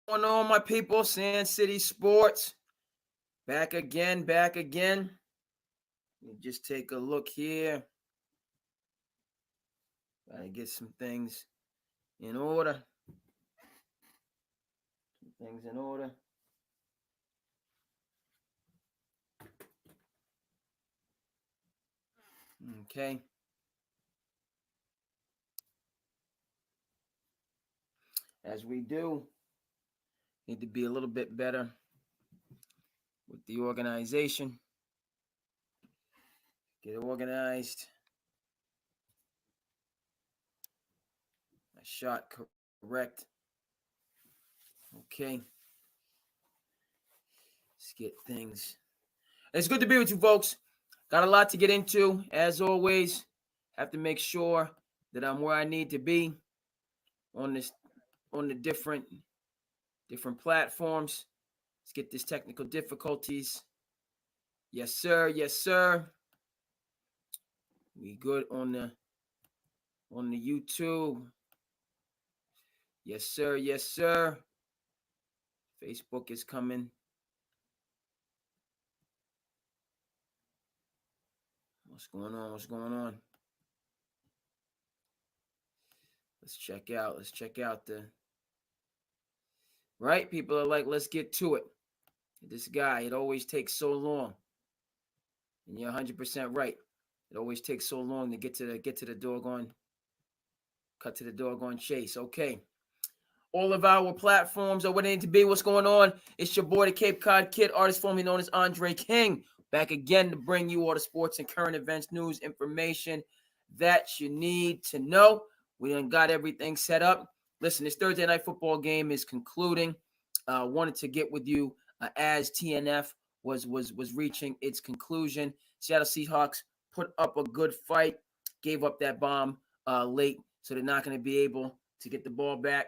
Going on, my people? Sand City Sports. Back again, back again. Let me just take a look here. Gotta get some things in order. Some things in order. Okay. As we do, need to be a little bit better with the organization. Get organized. My shot correct. Okay. Let's get things. It's good to be with you, folks. Got a lot to get into. As always, have to make sure that I'm where I need to be on this on the different platforms. Let's get this technical difficulties. Yes, sir. Yes, sir. We good on the YouTube. Yes, sir. Yes, sir. Facebook is coming. What's going on? What's going on? Let's check out. Let's check out the right. People are like, let's get to it. This guy, it always takes so long. And you're 100% right. It always takes so long to get to the doggone cut to the doggone chase. Okay. All of our platforms are where they need to be. What's going on? It's your boy, the Cape Cod Kid, artist formerly known as Andre King, back again to bring you all the sports and current events, news, information that you need to know. We done got everything set up. Listen, this Thursday night football game is concluding. Wanted to get with you as TNF was reaching its conclusion. Seattle Seahawks put up a good fight, gave up that bomb late, so they're not going to be able to get the ball back.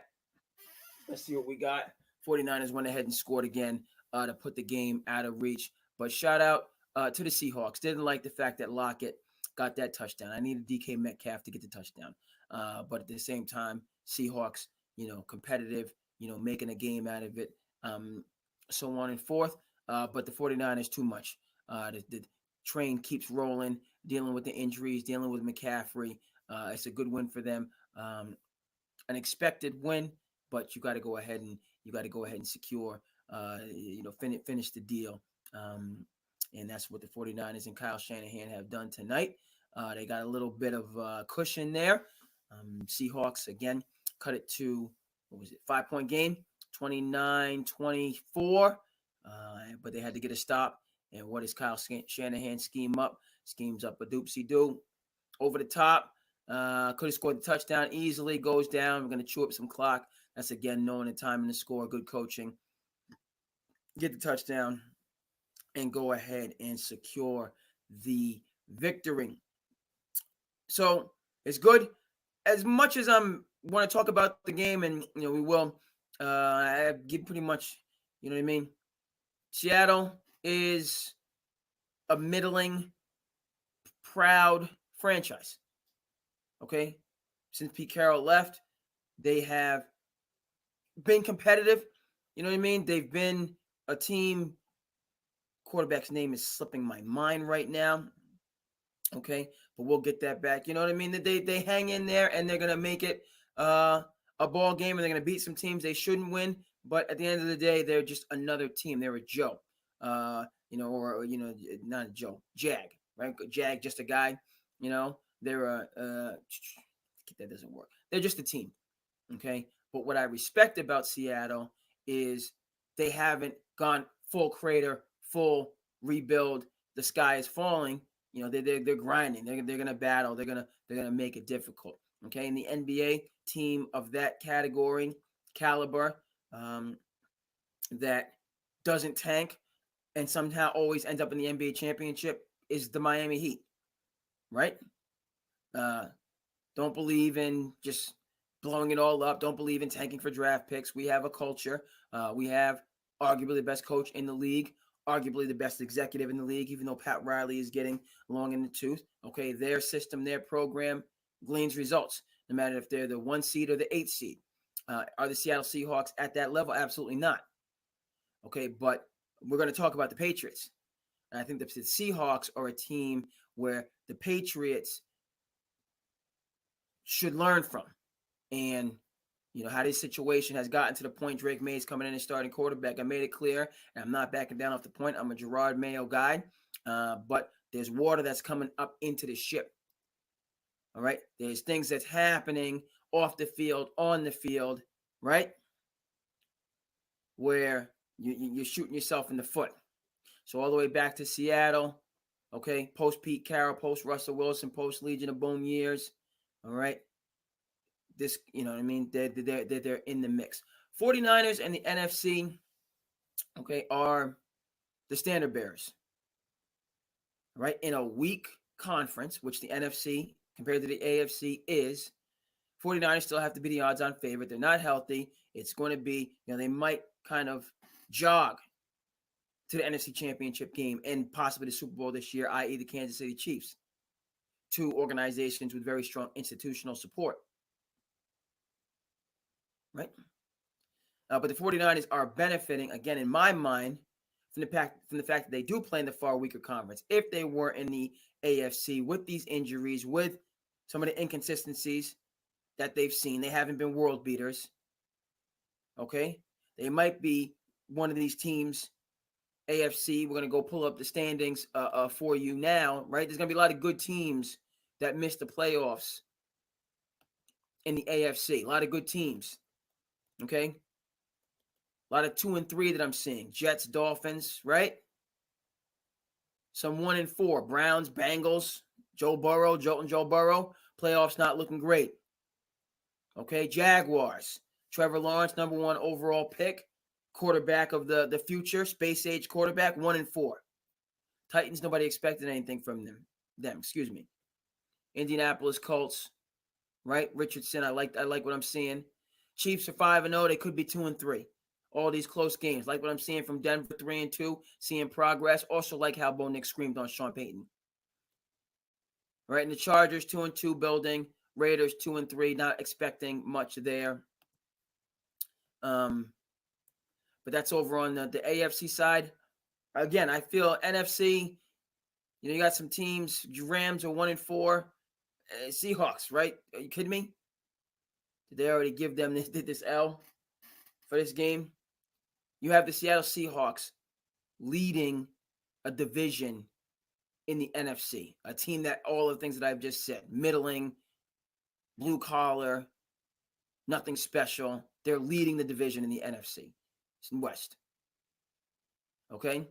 Let's see what we got. 49ers went ahead and scored again to put the game out of reach. But shout out to the Seahawks. Didn't like the fact that Lockett got that touchdown. I needed DK Metcalf to get the touchdown. But at the same time, Seahawks, competitive, making a game out of it, so on and forth. But the 49ers, too much. The train keeps rolling, dealing with the injuries, dealing with McCaffrey. It's a good win for them. An expected win, but you got to go ahead and secure, finish the deal. And that's what the 49ers and Kyle Shanahan have done tonight. They got a little bit of cushion there. Seahawks, again, cut it to, 5-point game, 29-24. But they had to get a stop. And what does Kyle Shanahan scheme up? Schemes up a doopsie-doo over the top. Could have scored the touchdown easily. Goes down. We're going to chew up some clock. That's, again, knowing the time and the score. Good coaching. Get the touchdown and go ahead and secure the victory. So it's good. As much as I'm want to talk about the game, and we will, I give pretty much, you know what I mean. Seattle is a middling, proud franchise. Okay, since Pete Carroll left, they have been competitive. You know what I mean? They've been a team. Quarterback's name is slipping my mind right now. Okay, but we'll get that back. You know what I mean? They hang in there and they're gonna make it a ball game, and they're gonna beat some teams they shouldn't win. But at the end of the day, they're just another team. They're a Joe, or not a Joe, Jag, right? Jag, just a guy. They're that doesn't work. They're just a team. Okay, but what I respect about Seattle is they haven't gone full crater, full rebuild. The sky is falling. They're grinding. They're gonna battle. They're gonna make it difficult. Okay, in the NBA, team of that category, caliber, that doesn't tank and somehow always ends up in the NBA championship is the Miami Heat, right? Don't believe in just blowing it all up. Don't believe in tanking for draft picks. We have a culture. We have arguably the best coach in the league, arguably the best executive in the league, even though Pat Riley is getting long in the tooth. Okay, their system, their program gleans results, no matter if they're the 1 seed or the 8 seed. Are the Seattle Seahawks at that level? Absolutely not. Okay, but we're going to talk about the Patriots. And I think the Seahawks are a team where the Patriots should learn from. And, how this situation has gotten to the point Drake May's coming in and starting quarterback. I made it clear, and I'm not backing down off the point. I'm a Gerard Mayo guy. But there's water that's coming up into the ship. All right? There's things that's happening off the field, on the field, right? Where you're shooting yourself in the foot. So all the way back to Seattle, okay, post Pete Carroll, post Russell Wilson, post Legion of Boom years, all right. This, you know what I mean? They're in the mix. 49ers and the NFC, okay, are the standard bearers, all right? In a weak conference, which the NFC compared to the AFC is, 49ers still have to be the odds-on favorite. They're not healthy. It's going to be, they might kind of jog to the NFC Championship game and possibly the Super Bowl this year, i.e. the Kansas City Chiefs. Two organizations with very strong institutional support. Right? But the 49ers are benefiting, again, in my mind, from the fact that they do play in the far weaker conference. If they were in the AFC with these injuries, with some of the inconsistencies that they've seen, they haven't been world beaters. Okay? They might be one of these teams, AFC, we're going to go pull up the standings for you now, right? There's going to be a lot of good teams that missed the playoffs in the AFC. A lot of good teams, okay? A lot of 2 and 3 that I'm seeing. Jets, Dolphins, right? Some 1 and 4. Browns, Bengals, Joe Burrow. Playoffs not looking great. Okay, Jaguars. Trevor Lawrence, number 1 overall pick. Quarterback of the future, space age quarterback, 1 and 4. Titans, nobody expected anything from them. Indianapolis Colts, right? Richardson, I like what I'm seeing. Chiefs are 5-0. They could be 2 and 3. All these close games, like what I'm seeing from Denver, 3 and 2, seeing progress. Also like how Bo Nix screamed on Sean Payton. Right, and the Chargers 2 and 2 building. Raiders 2 and 3, not expecting much there. But that's over on the AFC side. Again, I feel NFC, you got some teams. Rams are 1 and 4. Seahawks, right? Are you kidding me? Did they already give them this L for this game? You have the Seattle Seahawks leading a division in the NFC. A team that all of the things that I've just said, middling, blue collar, nothing special. They're leading the division in the NFC. West. Okay?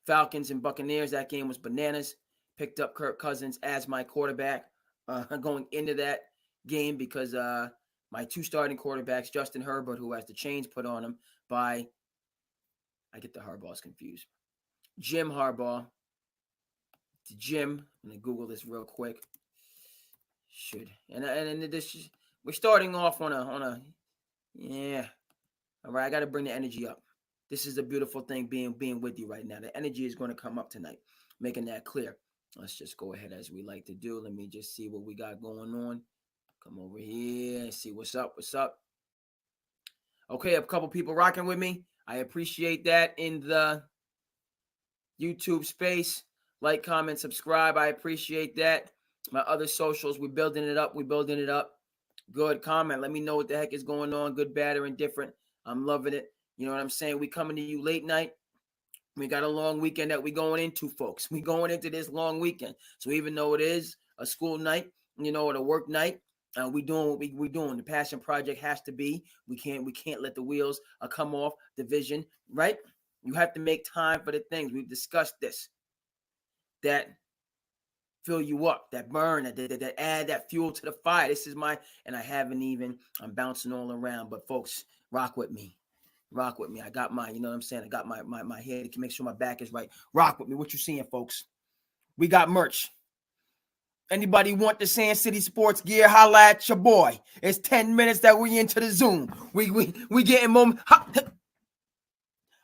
Falcons and Buccaneers, that game was bananas. Picked up Kirk Cousins as my quarterback going into that game because my 2 starting quarterbacks, Justin Herbert, who has the chains put on him by, I get the Harbaughs confused, Jim Harbaugh. Jim, I'm going to Google this real quick. And this, we're starting off on a yeah. All right, I got to bring the energy up. This is a beautiful thing being with you right now. The energy is going to come up tonight, making that clear. Let's just go ahead as we like to do. Let me just see what we got going on. Come over here and see what's up. Okay, a couple people rocking with me. I appreciate that in the YouTube space. Like, comment, subscribe. I appreciate that. My other socials, we're building it up. Good. Comment. Let me know what the heck is going on. Good, bad, or indifferent. I'm loving it. You know what I'm saying? We coming to you late night. We got a long weekend that we going into, folks. We going into this long weekend. So even though it is a school night, or a work night, we doing what we doing. The passion project has to be. We can't let the wheels come off the vision, right? You have to make time for the things. We've discussed this. That fill you up, that burn, that add that fuel to the fire. This is and I haven't even, I'm bouncing all around, but folks, rock with me. I got my, you know what I'm saying? I got my head to make sure my back is right. Rock with me. What you seeing, folks? We got merch. Anybody want the Sand City Sports gear? Holla at your boy. It's 10 minutes that we into the Zoom. We getting moment.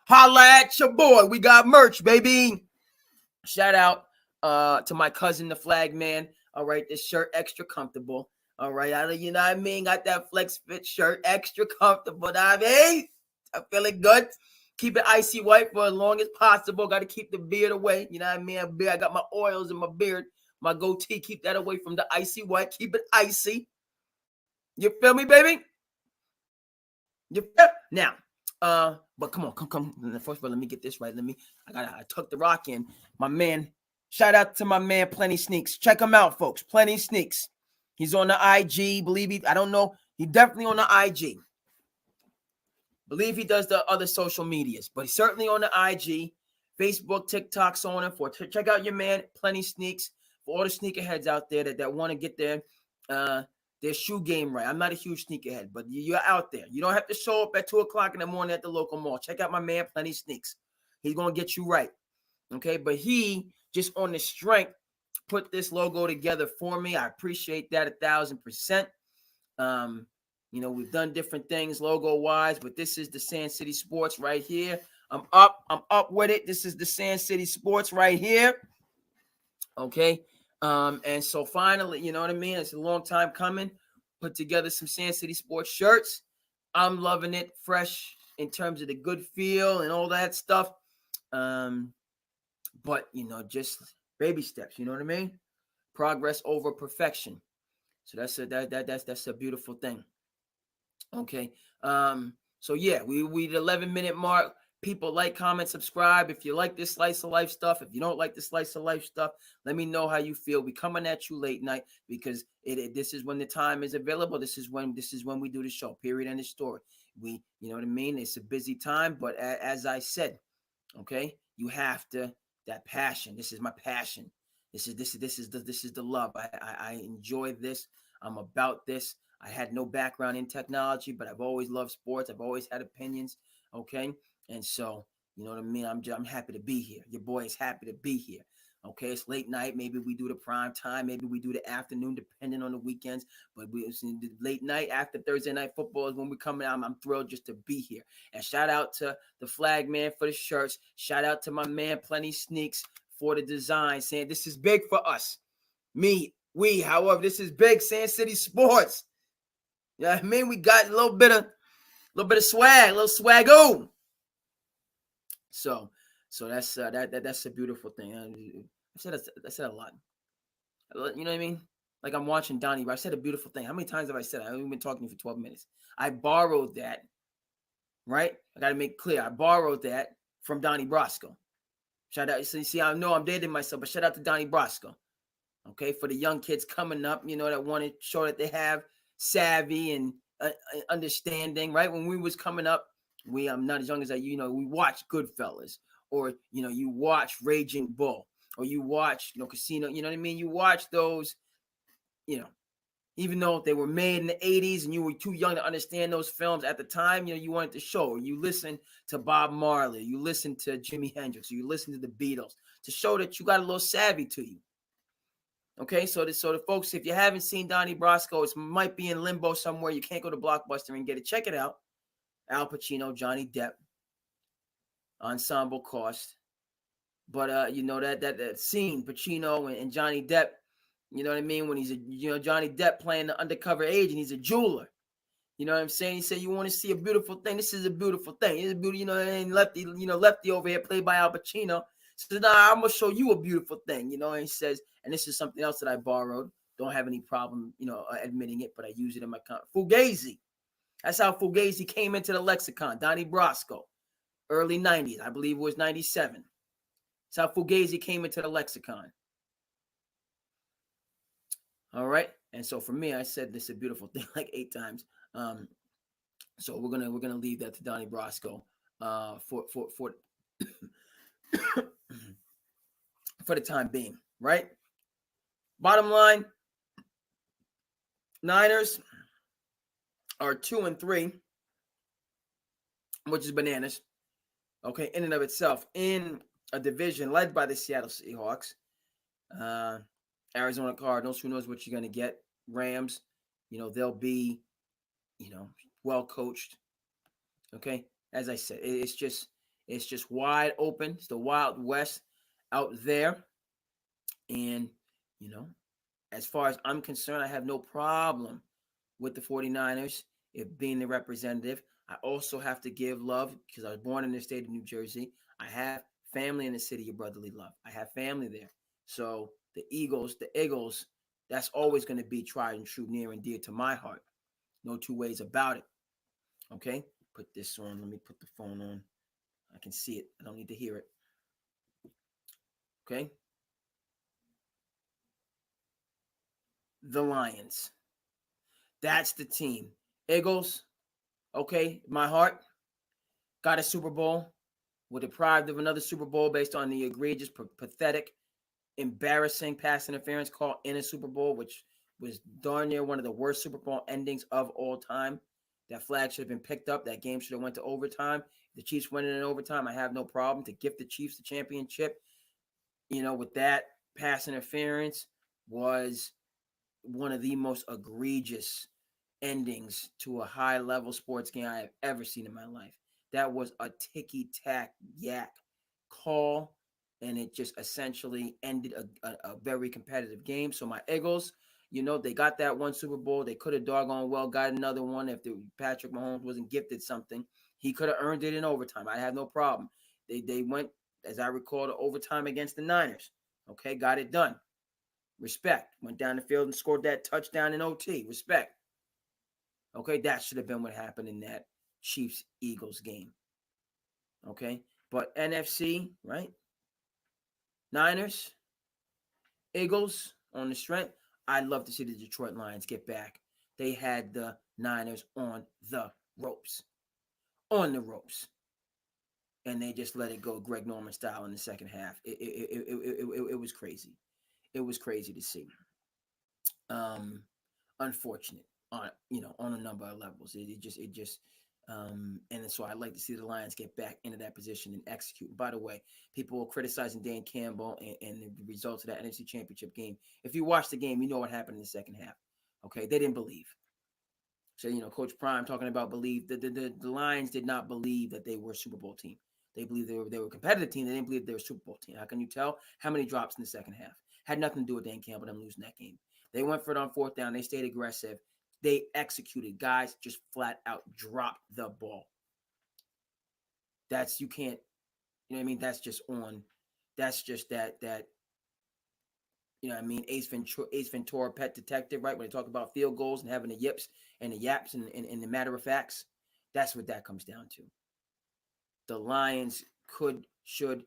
Holla at your boy. We got merch, baby. Shout out to my cousin, the flag man. All right, this shirt extra comfortable. All right, you know what I mean? Got that flex fit shirt, extra comfortable. I mean, I'm feeling good. Keep it icy white for as long as possible. Got to keep the beard away. You know what I mean? I got my oils in my beard, my goatee. Keep that away from the icy white. Keep it icy. You feel me, baby? You feel? Now, but come on, come. First of all, let me get this right. I tuck the rock in. My man, shout out to my man, Plenty Sneaks. Check him out, folks. Plenty Sneaks. He's on the IG. I don't know. He definitely on the IG. Believe he does the other social medias, but he's certainly on the IG, Facebook, TikTok, so on and forth. Check out your man, Plenty Sneaks, for all the sneakerheads out there that want to get their shoe game right. I'm not a huge sneakerhead, but you're out there. You don't have to show up at 2 o'clock in the morning at the local mall. Check out my man, Plenty Sneaks. He's going to get you right. Okay, but he just on the strength put this logo together for me. I appreciate that 1,000%. You know, we've done different things logo-wise, but this is the Sand City Sports right here. I'm up with it. This is the Sand City Sports right here. Okay. And so finally, you know what I mean? It's a long time coming. Put together some Sand City Sports shirts. I'm loving it. Fresh in terms of the good feel and all that stuff. But, you know, just baby steps. You know what I mean? Progress over perfection. So that's a beautiful thing. Okay. So yeah, we the 11-minute mark. People like, comment, subscribe. If you like this slice of life stuff, if you don't like the slice of life stuff, let me know how you feel. We coming at you late night because this is when the time is available. This is when we do the show. Period. End of story. You know what I mean? It's a busy time, but as I said, okay, you have to that passion. This is my passion. This is the love. I enjoy this. I'm about this. I had no background in technology, but I've always loved sports. I've always had opinions. Okay. And so, you know what I mean? I'm happy to be here. Your boy is happy to be here. Okay. It's late night. Maybe we do the prime time. Maybe we do the afternoon, depending on the weekends. But it's in the late night after Thursday night football is when we come out. I'm thrilled just to be here. And shout out to the flag man for the shirts. Shout out to my man, Plenty Sneaks, for the design, saying this is big for us. However, this is big. Sand City Sports. You know what I mean? We got a little bit of swag, a little swagoo. So that's that's a beautiful thing. I said a lot. You know what I mean? Like I'm watching Donnie. I said a beautiful thing. How many times have I said it? I've only been talking to you for 12 minutes. I borrowed that, right? I got to make clear. I borrowed that from Donnie Brasco. Shout out. So you see, I know I'm dating myself, but shout out to Donnie Brasco. Okay, for the young kids coming up, you know, that want to show that they have savvy and understanding, right? When we was coming up, I'm not as young as you know, we watched Goodfellas, or, you know, you watch Raging Bull, or you watch, you know, Casino, you know what I mean? You watch those, you know, even though they were made in the 80s and you were too young to understand those films at the time, you know, you wanted to show, or you listen to Bob Marley, you listen to Jimi Hendrix, or you listen to the Beatles to show that you got a little savvy to you. Okay, so the folks, if you haven't seen Donnie Brasco, it might be in limbo somewhere. You can't go to Blockbuster and get it. Check it out. Al Pacino, Johnny Depp, ensemble cost. But you know that scene, Pacino and Johnny Depp. You know what I mean? When he's Johnny Depp playing the undercover agent, he's a jeweler. You know what I'm saying? He said, "You want to see a beautiful thing? This is a beautiful thing. It's a beauty." You know, and Lefty over here, played by Al Pacino. So now I'm gonna show you a beautiful thing, you know. And he says, and this is something else that I borrowed. Don't have any problem, you know, admitting it, but I use it in my Fugazi. That's how Fugazi came into the lexicon. Donnie Brasco, early 90s, I believe it was 97. That's how Fugazi came into the lexicon. All right, and so for me, I said this is a beautiful thing like 8 times. So we're gonna leave that to Donnie Brasco for for the time being, right? Bottom line, Niners are 2-3, which is bananas. Okay, in and of itself, in a division led by the Seattle Seahawks, Arizona Cardinals. Who knows what you're gonna get? Rams, you know, they'll be, you know, well coached. Okay, as I said, it's just wide open. It's the Wild West out there, and you know, as far as I'm concerned, I have no problem with the 49ers if being the representative. I also have to give love because I was born in the state of New Jersey. I have family in the city of brotherly love. I have family there. So the Eagles, that's always going to be tried and true, near and dear to my heart. No two ways about it. Okay? Put this on. Let me put the phone on. I can see it. I don't need to hear it. Okay? The Lions. That's the team. Eagles, okay, my heart got a Super Bowl. We're deprived of another Super Bowl based on the egregious, pathetic, embarrassing pass interference call in a Super Bowl, which was darn near one of the worst Super Bowl endings of all time. That flag should have been picked up. That game should have went to overtime. If the Chiefs win it in overtime, I have no problem to gift the Chiefs the championship. With that pass interference was one of the most egregious endings to a high level sports game I have ever seen in my life. That was a ticky tack yak call, and it just essentially ended a very competitive game. So my Eagles, they got that one Super Bowl. They could have doggone well got another one if Patrick Mahomes wasn't gifted something. He could have earned it in overtime. I have no problem. They went, as I recall, to overtime against the Niners. Okay, got it done. Respect. Went down the field and scored that touchdown in OT. Respect. Okay, that should have been what happened in that Chiefs Eagles game. Okay, but NFC, right? Niners, Eagles on the strength. I'd love to see the Detroit Lions get back. They had the Niners on the ropes. On the ropes. And they just let it go Greg Norman style in the second half. It was crazy. It was crazy to see. Unfortunate on a number of levels. And so I'd like to see the Lions get back into that position and execute. By the way, people were criticizing Dan Campbell and the results of that NFC Championship game. If you watch the game, you know what happened in the second half. Okay, they didn't believe. So Coach Prime talking about believe. The Lions did not believe that they were a Super Bowl team. They believed they were a competitive team. They didn't believe they were a Super Bowl team. How can you tell? How many drops in the second half? Had nothing to do with Dan Campbell them losing that game. They went for it on fourth down. They stayed aggressive. They executed. Guys just flat out dropped the ball. You can't, That's just that, Ace Ventura, Pet Detective, right? When they talk about field goals and having the yips and the yaps and the matter of facts, that's what that comes down to. The Lions should,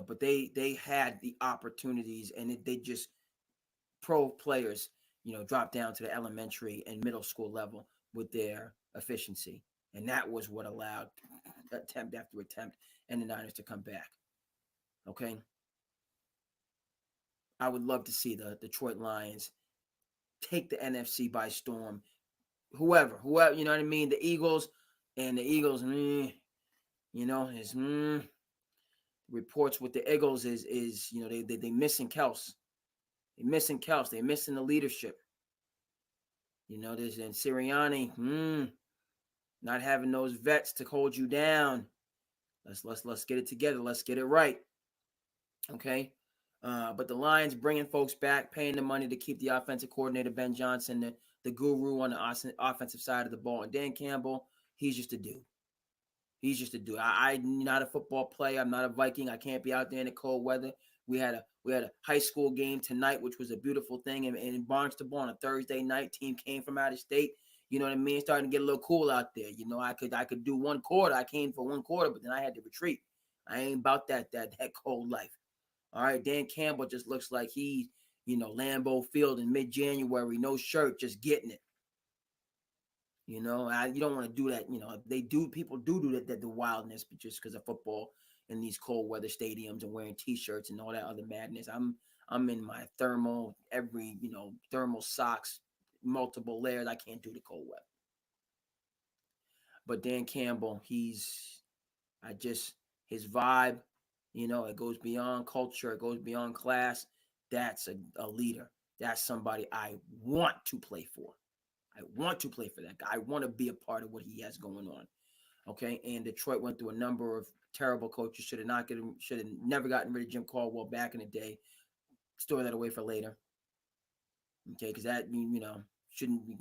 but they had the opportunities and they just pro players, drop down to the elementary and middle school level with their efficiency. And that was what allowed attempt after attempt and the Niners to come back. Okay. I would love to see the Detroit Lions take the NFC by storm. Whoever, you know what I mean? The Eagles, reports with the Eagles is they missing Kels. They're missing Kels. They're missing the leadership. There's Sirianni, not having those vets to hold you down. Let's get it together. Let's get it right. Okay. But the Lions bringing folks back, paying the money to keep the offensive coordinator Ben Johnson, the guru on the offensive side of the ball, and Dan Campbell, he's just a dude. He's just a dude. I'm not a football player. I'm not a Viking. I can't be out there in the cold weather. We had a high school game tonight, which was a beautiful thing. And in Barnstable on a Thursday night, team came from out of state. You know what I mean? Starting to get a little cool out there. I could do one quarter. I came for one quarter, but then I had to retreat. I ain't about that cold life. All right, Dan Campbell just looks like he, Lambeau Field in mid-January, no shirt, just getting it. You don't want to do that. People do that, the wildness, just because of football in these cold weather stadiums and wearing T-shirts and all that other madness. I'm in my thermal socks, multiple layers. I can't do the cold weather. But Dan Campbell, his vibe, it goes beyond culture. It goes beyond class. That's a leader. That's somebody I want to play for. I want to play for that guy. I want to be a part of what he has going on. Okay. And Detroit went through a number of terrible coaches. Should have never gotten rid of Jim Caldwell back in the day. Store that away for later. Okay, because that shouldn't be.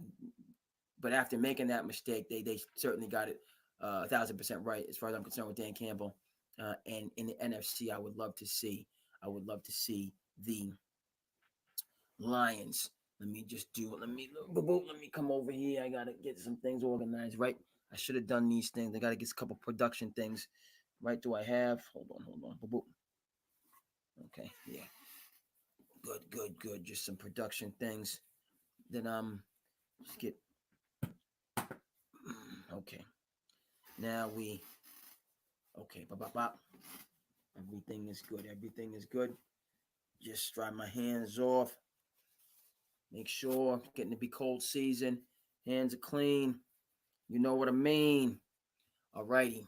But after making that mistake, they certainly got it 1,000% right as far as I'm concerned with Dan Campbell. And in the NFC, I would love to see. I would love to see the Lions. Let me just do it. Let me come over here. I gotta get some things organized, right? I should have done these things. I gotta get a couple production things. Right? Do I have? Hold on. Okay, yeah. Good. Just some production things. Then just get okay. Now we okay. Bop. Everything is good. Everything is good. Just dry my hands off. Make sure getting to be cold season. Hands are clean. You know what I mean. Alrighty.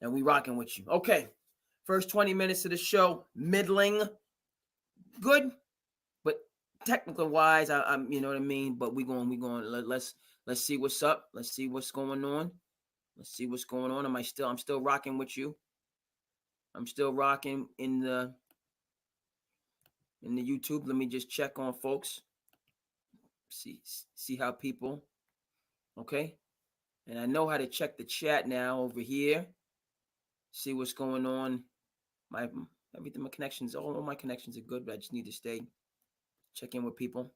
And we rocking with you. Okay. First 20 minutes of the show, middling. Good. But technically wise, I'm you know what I mean. But we going. Let's see what's up. Let's see what's going on. Let's see what's going on. I'm still rocking with you. I'm still rocking in the YouTube. Let me just check on folks. See how people. Okay. And I know how to check the chat now over here. See what's going on. My connections, all my connections are good, but I just need to check in with people.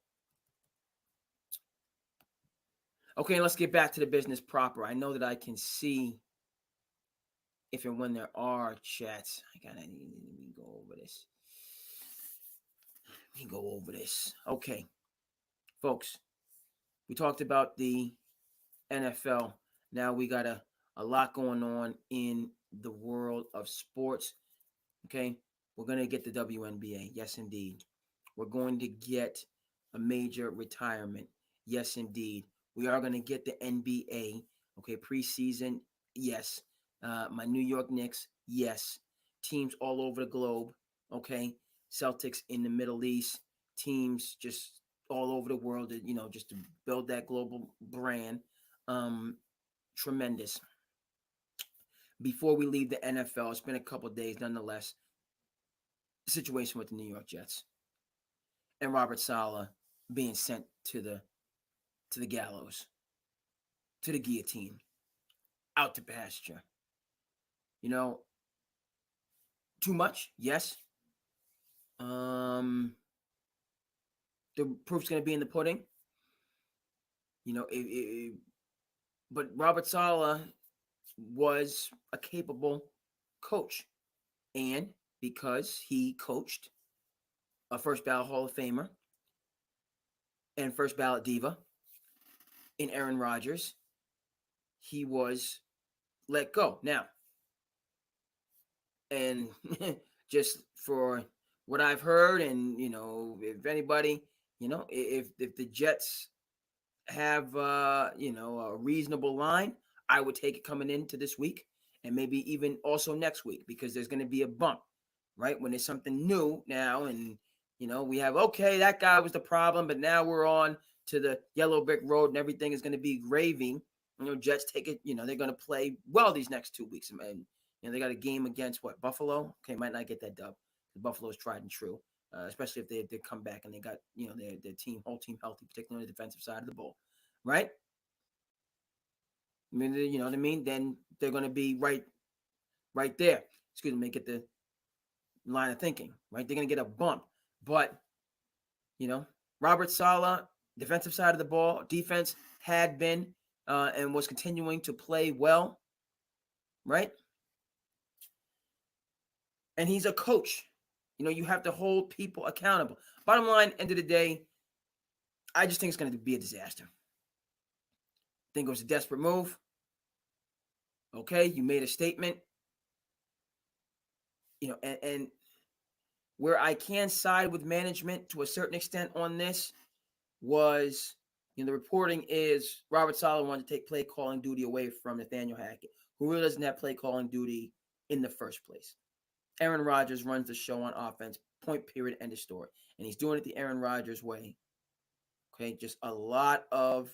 Okay, let's get back to the business proper. I know that I can see if and when there are chats. Let me go over this. Okay, folks, we talked about the NFL. Now we got a lot going on in the world of sports. Okay, we're going to get the WNBA. Yes, indeed. We're going to get a major retirement. Yes, indeed. We are going to get the NBA. Okay, preseason. Yes. My New York Knicks. Yes. Teams all over the globe. Okay. Celtics in the Middle East. Teams just all over the world, just to build that global brand. Tremendous. Before we leave the NFL, it's been a couple of days nonetheless. Situation with the New York Jets and Robert Saleh being sent to the gallows, to the guillotine, out to pasture. Too much? Yes. The proof's going to be in the pudding. But Robert Saleh was a capable coach. And because he coached a first ballot Hall of Famer and first ballot diva in Aaron Rodgers, he was let go. Now, and just for what I've heard, and if anybody, if the Jets have a reasonable line, I would take it coming into this week and maybe even also next week, because there's going to be a bump, right? When there's something new now, and we have, okay, that guy was the problem, but now we're on to the yellow brick road and everything is going to be gravy. Jets take it, they're going to play well these next 2 weeks, and they got a game against Buffalo. Okay, might not get that dub. Buffalo's tried and true, especially if they come back and they got their whole team healthy, particularly on the defensive side of the ball, right? I mean, you know what I mean. Then they're going to be right there. Excuse me, get the line of thinking, right? They're going to get a bump, but Robert Saleh, defensive side of the ball, defense had been and was continuing to play well, right? And he's a coach. You have to hold people accountable. Bottom line, end of the day, I just think it's going to be a disaster. I think it was a desperate move. Okay, you made a statement. And where I can side with management to a certain extent on this was, the reporting is Robert Saleh wanted to take play calling duty away from Nathaniel Hackett, who really doesn't have play calling duty in the first place. Aaron Rodgers runs the show on offense, point, period, end of story. And he's doing it the Aaron Rodgers way. Okay, just a lot of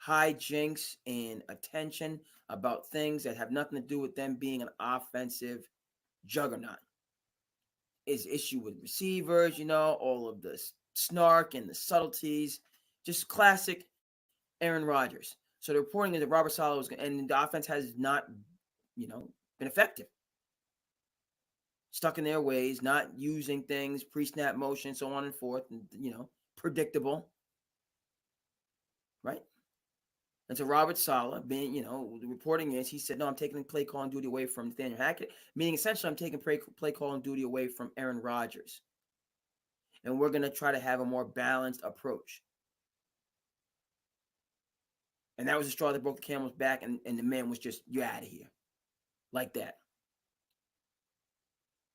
hijinks and attention about things that have nothing to do with them being an offensive juggernaut. his issue with receivers, all of the snark and the subtleties, just classic Aaron Rodgers. So the reporting is that Robert Saleh and the offense has not, been effective. Stuck in their ways, not using things, pre-snap motion, so on and forth, and predictable, right? And so Robert Saleh, being, the reporting is he said, no, I'm taking play calling duty away from Nathaniel Hackett, meaning essentially I'm taking play calling duty away from Aaron Rodgers. And we're going to try to have a more balanced approach. And that was the straw that broke the camel's back, and the man was just, you're out of here. Like that.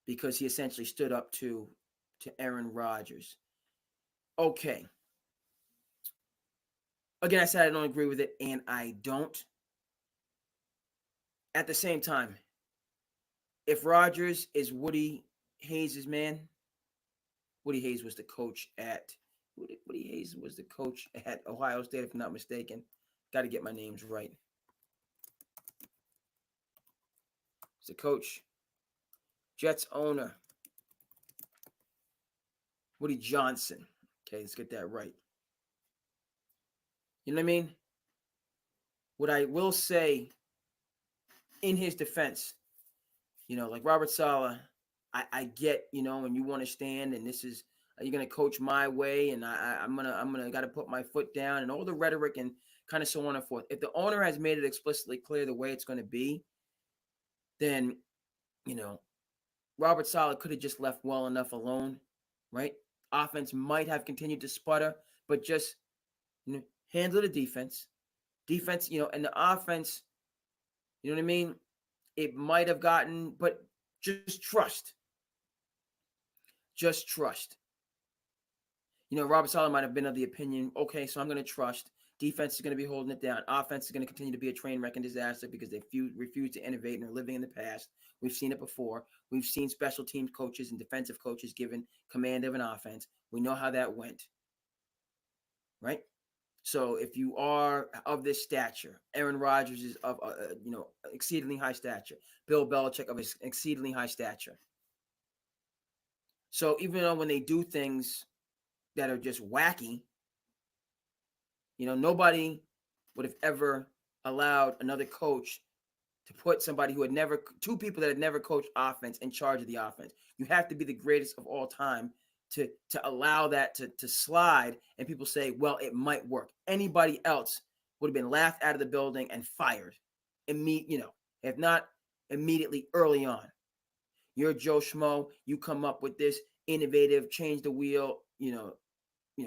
Because he essentially stood up to Aaron Rodgers. Okay. Again, I said I don't agree with it, and I don't. At the same time, if Rodgers is Woody Hayes' man, Woody Hayes was the coach at Woody Hayes was the coach at Ohio State, if I'm not mistaken. Got to get my names right. It's the coach, Jets owner, Woody Johnson. Okay, let's get that right. You know what I mean? What I will say in his defense, like Robert Saleh, I get, and you want to stand, and this is, you're gonna coach my way, and I'm gonna got to put my foot down, and all the rhetoric and kind of so on and forth. If the owner has made it explicitly clear the way it's going to be, then Robert Saleh could have just left well enough alone, right? Offense might have continued to sputter, but just handle the defense, and the offense. You know what I mean? It might have gotten, but just trust. Just trust. Robert Saleh might have been of the opinion, okay, so I'm going to trust. Defense is going to be holding it down. Offense is going to continue to be a train wreck and disaster because they refuse to innovate and are living in the past. We've seen it before. We've seen special teams coaches and defensive coaches given command of an offense. We know how that went, right? So if you are of this stature, Aaron Rodgers is of exceedingly high stature. Bill Belichick of exceedingly high stature. So even though when they do things that are just wacky, nobody would have ever allowed another coach to put somebody who had never, two people that had never coached offense in charge of the offense. You have to be the greatest of all time to allow that to slide, and people say, well, it might work. Anybody else would have been laughed out of the building and fired, if not immediately early on. You're Joe Schmo. You come up with this innovative, change the wheel,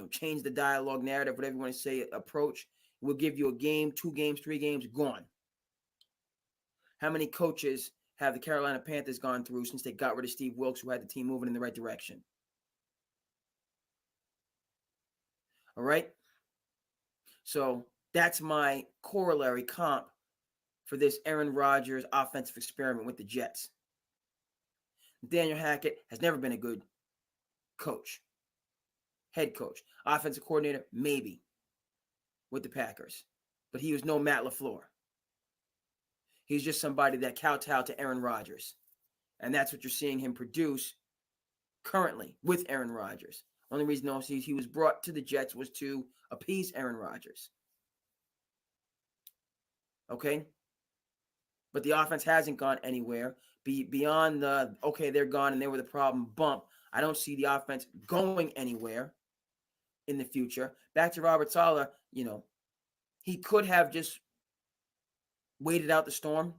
change the dialogue, narrative, whatever you want to say, approach. We'll give you a game, 2 games, 3 games, gone. How many coaches have the Carolina Panthers gone through since they got rid of Steve Wilkes, who had the team moving in the right direction? All right? So that's my corollary comp for this Aaron Rodgers offensive experiment with the Jets. Daniel Hackett has never been a good coach. Head coach. Offensive coordinator, maybe, with the Packers. But he was no Matt LaFleur. He's just somebody that kowtowed to Aaron Rodgers. And that's what you're seeing him produce currently with Aaron Rodgers. Only reason he was brought to the Jets was to appease Aaron Rodgers. Okay? But the offense hasn't gone anywhere. Beyond the, okay, they're gone and they were the problem bump. I don't see the offense going anywhere in the future. Back to Robert Saleh, he could have just waited out the storm,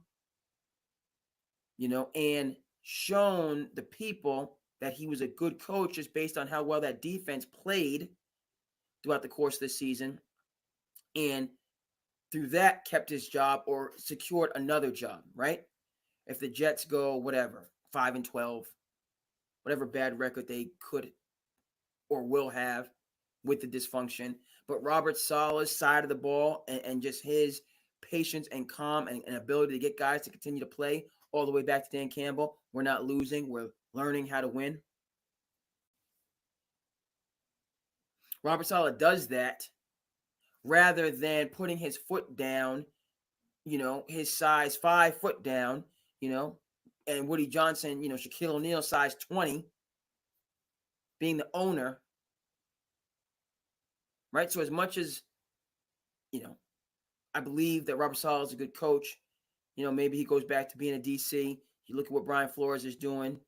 and shown the people that he was a good coach just based on how well that defense played throughout the course of the season, and through that kept his job or secured another job, right? If the Jets go whatever, 5-12, whatever bad record they could or will have with the dysfunction, but Robert Saleh's side of the ball and just his patience and calm and ability to get guys to continue to play all the way back to Dan Campbell. We're not losing. We're learning how to win. Robert Saleh does that rather than putting his foot down, his size 5 foot down, and Woody Johnson, Shaquille O'Neal size 20, being the owner, right? So as much as, I believe that Robert Saleh is a good coach, maybe he goes back to being a DC. You look at what Brian Flores is doing.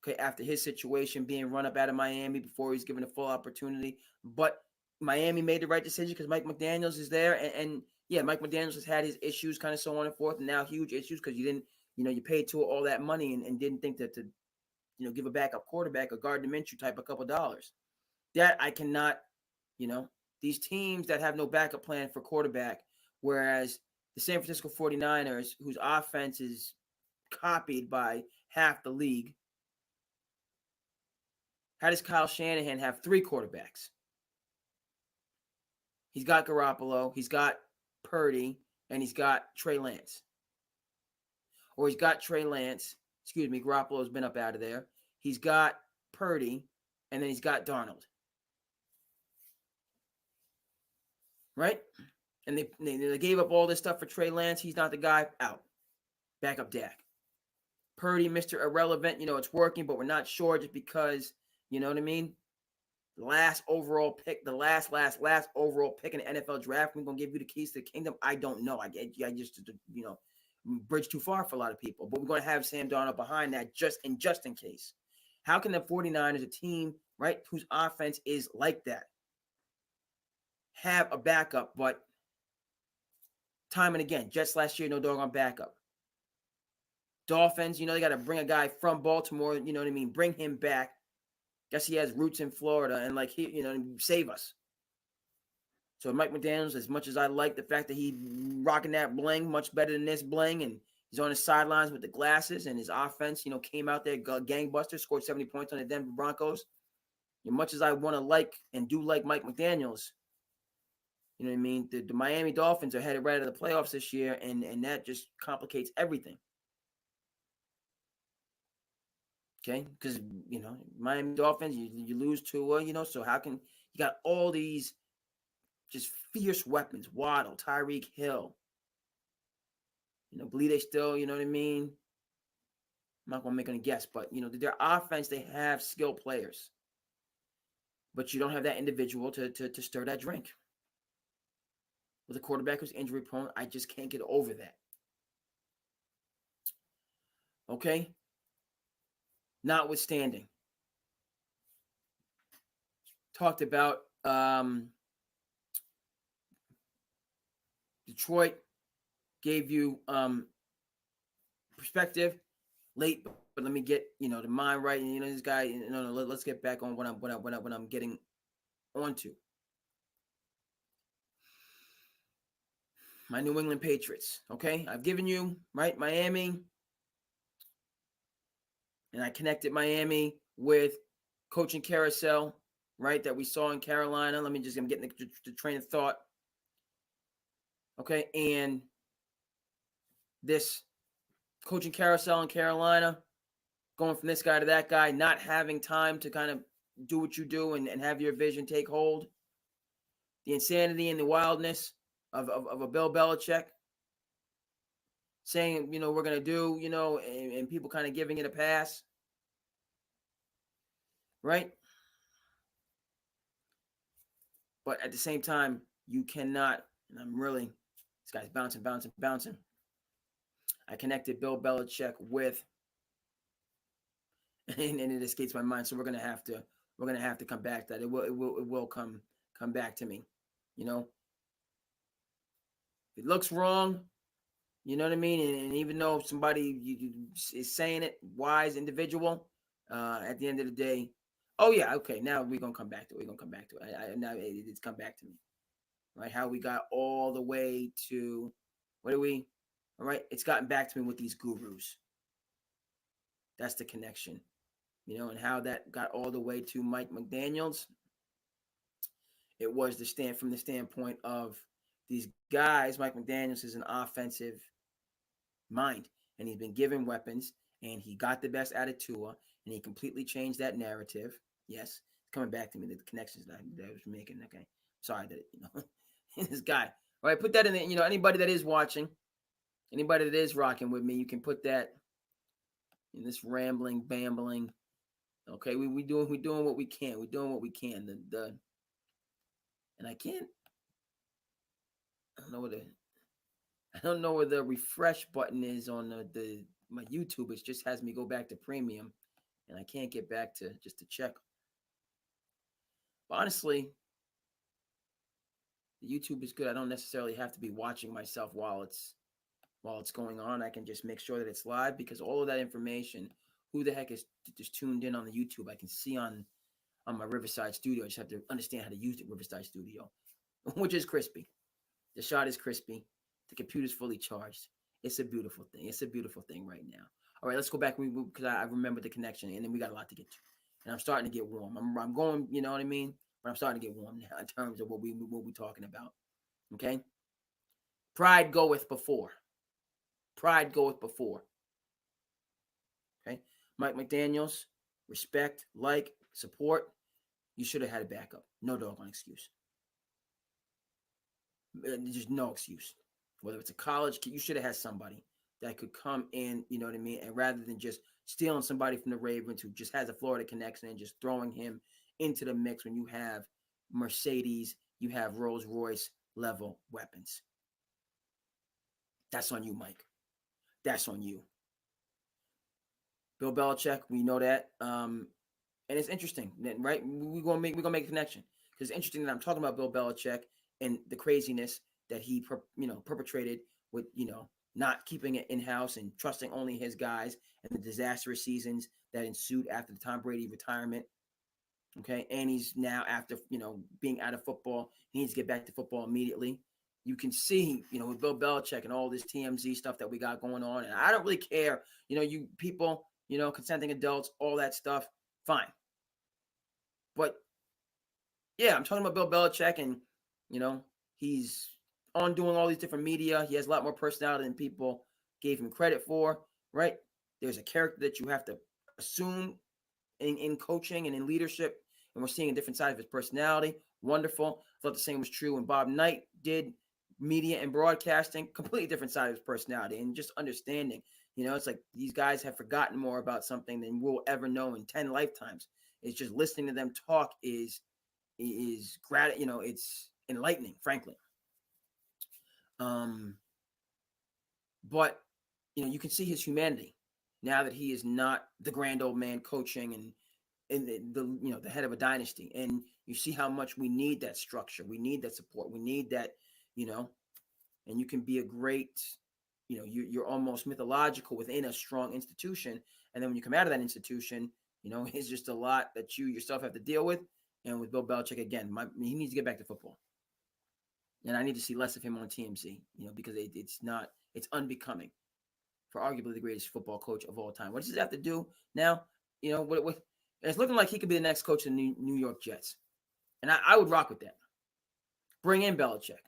Okay, after his situation being run up out of Miami before he's given a full opportunity. But Miami made the right decision because Mike McDaniels is there. And yeah, Mike McDaniels has had his issues, kind of so on and forth, and now huge issues because you didn't, you paid to all that money and didn't think that to, give a backup quarterback, a Gardner Minshew type, a couple dollars. That I cannot, these teams that have no backup plan for quarterback, whereas the San Francisco 49ers, whose offense is copied by half the league, how does Kyle Shanahan have 3 quarterbacks? He's got Garoppolo, he's got Purdy, and he's got Trey Lance. Or he's got Trey Lance. Garoppolo's been up out of there. He's got Purdy, and then he's got Darnold. Right? And they gave up all this stuff for Trey Lance. He's not the guy. Out. Back up Dak. Purdy, Mr. Irrelevant. It's working, but we're not sure just because, you know what I mean? The last overall pick, the last overall pick in the NFL draft. We're going to give you the keys to the kingdom. I don't know. I just, bridge too far for a lot of people. But we're going to have Sam Darnold behind that just in case. How can the 49ers, a team, right, whose offense is like that, have a backup? But time and again, just last year, no doggone backup. Dolphins, they got to bring a guy from Baltimore, you know what I mean? Bring him back. Guess he has roots in Florida and save us. So Mike McDaniels, as much as I like the fact that he rocking that bling, much better than this bling, and he's on his sidelines with the glasses, and his offense, came out there gangbusters, scored 70 points on the Denver Broncos. As much as I want to like and do like Mike McDaniels, you know what I mean? The Miami Dolphins are headed right out of the playoffs this year, and that just complicates everything. Okay, because Miami Dolphins, you lose Tua, so how can you got all these just fierce weapons? Waddle, Tyreek Hill, believe they still, you know what I mean? I'm not gonna make any guess, but their offense, they have skilled players, but you don't have that individual to stir that drink. With a quarterback who's injury prone, I just can't get over that. Okay. Notwithstanding, talked about Detroit, gave you perspective late, but let me get the mind right. And this guy, let's get back on what I'm getting onto. My New England Patriots. Okay, I've given you right Miami. And I connected Miami with coaching carousel, right, that we saw in Carolina. I'm getting the train of thought. Okay, and this coaching carousel in Carolina, going from this guy to that guy, not having time to kind of do what you do and have your vision take hold. The insanity and the wildness of a Bill Belichick saying, we're going to do, and people kind of giving it a pass. Right? But at the same time, you cannot, and I'm really, this guy's bouncing. I connected Bill Belichick with, and it escapes my mind. So we're gonna have to come back to that. It will come back to me. If it looks wrong, you know what I mean? And even though somebody is saying it, wise individual, at the end of the day, oh yeah, okay, now we're going to come back to it. Now it's come back to me, right? How we got all the way to, all right, it's gotten back to me with these gurus. That's the connection, and how that got all the way to Mike McDaniels. It was from the standpoint of these guys. Mike McDaniels is an offensive mind, and he's been given weapons, and he got the best out of Tua, and he completely changed that narrative. Yes, coming back to me, the connections that I was making. Okay, sorry that this guy. All right, put that in the, anybody that is watching, anybody that is rocking with me, you can put that in this rambling, bambling Okay, we doing what we can. We're doing what we can. The and I can't. I don't know what the I don't know where the refresh button is on the my YouTube. It just has me go back to premium, and I can't get back to just to check. But honestly, the YouTube is good. I don't necessarily have to be watching myself while it's going on. I can just make sure that it's live because all of that information, who the heck is just tuned in on the YouTube, I can see on my Riverside studio. I just have to understand how to use the Riverside studio, which is crispy. The shot is crispy. The computer's fully charged. It's a beautiful thing. It's a beautiful thing right now. All right, let's go back because I remember the connection, and then we got a lot to get to. And I'm starting to get warm. I'm going, you know what I mean? But I'm starting to get warm now in terms of what we talking about. Okay. Pride goeth before. Pride goeth before. Okay. Mike McDaniels, respect, support. You should have had a backup. No doggone excuse. There's no excuse. Whether it's a college kid, you should have had somebody that could come in, you know what I mean? And rather than just stealing somebody from the Ravens who just has a Florida connection and just throwing him into the mix when you have Mercedes, you have Rolls Royce level weapons. That's on you, Mike. That's on you. Bill Belichick, we know that. And it's interesting, right? We're gonna make a connection because it's interesting that I'm talking about Bill Belichick and the craziness that he perpetrated with not keeping it in house and trusting only his guys and the disastrous seasons that ensued after the Tom Brady retirement. Okay, and he's now after being out of football, he needs to get back to football immediately. You can see with Bill Belichick and all this TMZ stuff that we got going on, and I don't really care. You people, consenting adults, all that stuff, fine. But yeah, I'm talking about Bill Belichick, and he's on doing all these different media. He has a lot more personality than people gave him credit for. Right? There's a character that you have to assume in coaching and in leadership, and we're seeing a different side of his personality. Wonderful. I thought the same was true when Bob Knight did media and broadcasting. Completely different side of his personality, and just understanding. It's like these guys have forgotten more about something than we'll ever know in 10 lifetimes. It's just listening to them talk is it's enlightening, frankly. But you can see his humanity now that he is not the grand old man coaching and the head of a dynasty. And you see how much we need that structure, we need that support, we need that, and you can be a great, you're almost mythological within a strong institution. And then when you come out of that institution, it's just a lot that you yourself have to deal with. And with Bill Belichick, again, he needs to get back to football. And I need to see less of him on TMZ, because it's unbecoming for arguably the greatest football coach of all time. What does he have to do now? It's looking like he could be the next coach of the New York Jets. And I would rock with that. Bring in Belichick.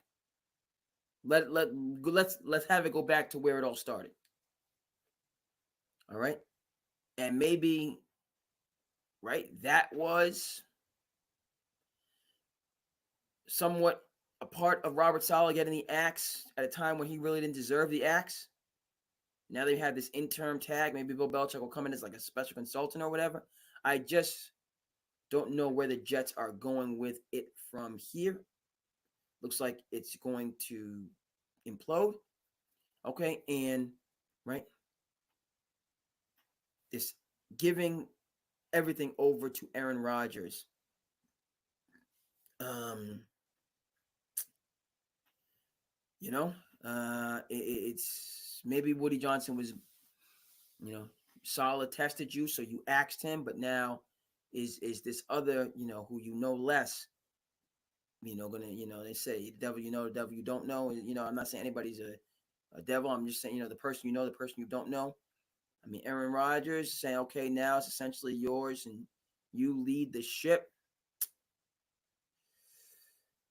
Let's have it go back to where it all started. All right. And maybe, right, that was somewhat a part of Robert Saleh getting the axe at a time when he really didn't deserve the axe. Now they have this interim tag. Maybe Bill Belichick will come in as like a special consultant or whatever. I just don't know where the Jets are going with it from here. Looks like it's going to implode. Okay, and right, this giving everything over to Aaron Rodgers. It's maybe Woody Johnson was, Saleh tested you, so you asked him, but now is this other, who less, gonna, they say the devil the devil you don't know. I'm not saying anybody's a devil. I'm just saying, the person the person you don't know. I mean, Aaron Rodgers saying, okay, now it's essentially yours and you lead the ship.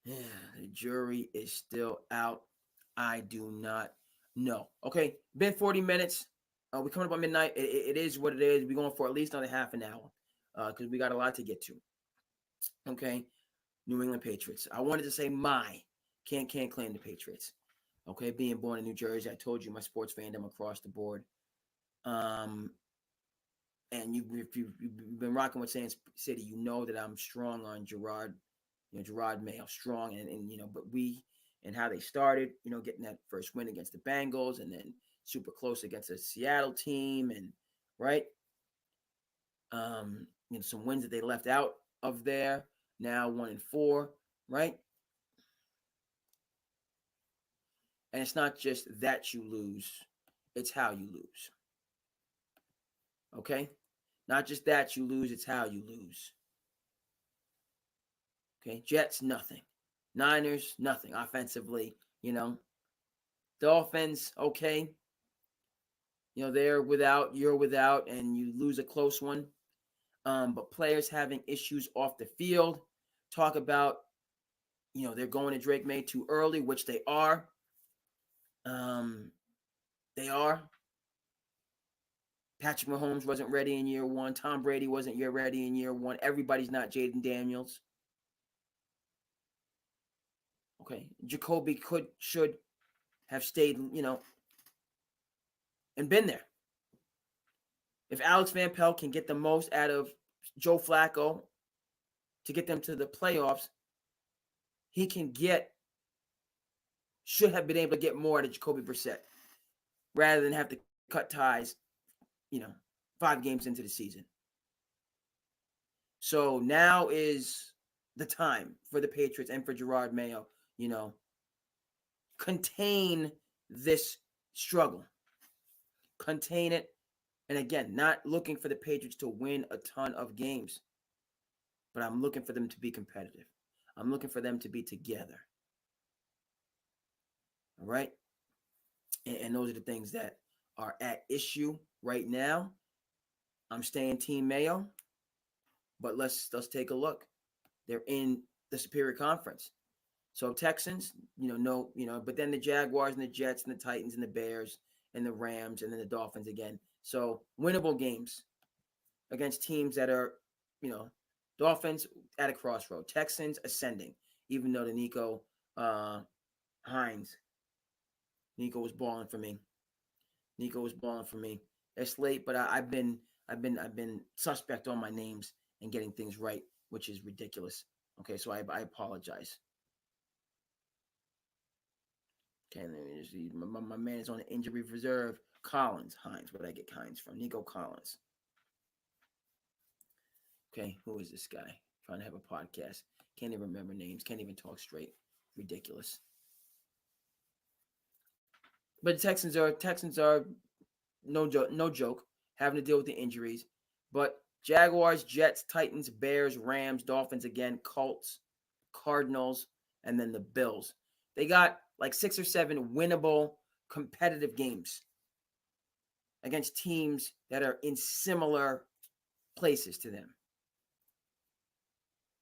Yeah, the jury is still out. I do not know. Okay, been 40 minutes. We're coming up on midnight. It is what it is. We're going for at least another half an hour because we got a lot to get to. Okay, New England Patriots. I wanted to say can't claim the Patriots. Okay, being born in New Jersey, I told you my sports fandom across the board. And if you've been rocking with Sand City, you know that I'm strong on Gerard, Gerard Mayo, strong, but and how they started, getting that first win against the Bengals, and then super close against a Seattle team, and right, some wins that they left out of there. Now 1-4, right? And it's not just that you lose, it's how you lose. Okay? Not just that you lose, it's how you lose. Okay? Jets, nothing. Niners, nothing offensively, Dolphins, okay. They're without, you're without, and you lose a close one. But players having issues off the field, talk about, they're going to Drake May too early, which they are. They are. Patrick Mahomes wasn't ready in year one. Tom Brady wasn't ready in year one. Everybody's not Jaden Daniels. Okay. Jacoby should have stayed, and been there. If Alex Van Pelt can get the most out of Joe Flacco to get them to the playoffs, he should have been able to get more out of Jacoby Brissett rather than have to cut ties, 5 games into the season. So now is the time for the Patriots and for Gerard Mayo, contain this struggle. Contain it. And again, not looking for the Patriots to win a ton of games, but I'm looking for them to be competitive. I'm looking for them to be together. All right? And those are the things that are at issue right now. I'm staying Team Mayo, but let's take a look. They're in the Superior Conference. So Texans, but then the Jaguars and the Jets and the Titans and the Bears and the Rams and then the Dolphins again. So winnable games against teams that are, Dolphins at a crossroad, Texans ascending, even though the Nico was balling for me. It's late, but I've been suspect on my names and getting things right, which is ridiculous. Okay, so I apologize. Okay, my man is on the injury reserve. Hines. Where did I get Hines from? Nico Collins. Okay, who is this guy? Trying to have a podcast. Can't even remember names. Can't even talk straight. Ridiculous. But the Texans are no joke, having to deal with the injuries. But Jaguars, Jets, Titans, Bears, Rams, Dolphins again, Colts, Cardinals, and then the Bills. They got like 6 or 7 winnable, competitive games against teams that are in similar places to them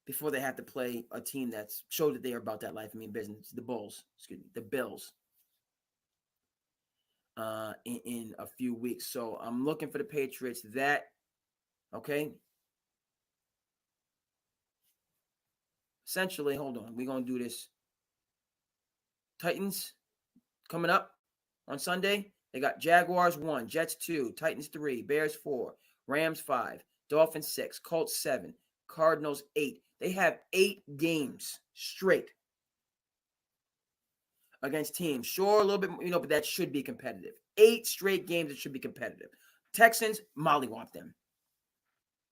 before they have to play a team that's showed that they are about that life. Business. The Bills. In a few weeks. So I'm looking for the Patriots. Okay. Essentially, hold on. We're going to do this. Titans coming up on Sunday. They got Jaguars 1, Jets 2, Titans 3, Bears 4, Rams 5, Dolphins 6, Colts 7, Cardinals 8. They have 8 games straight against teams. Sure, a little bit, but that should be competitive. 8 straight games that should be competitive. Texans, mollywop them.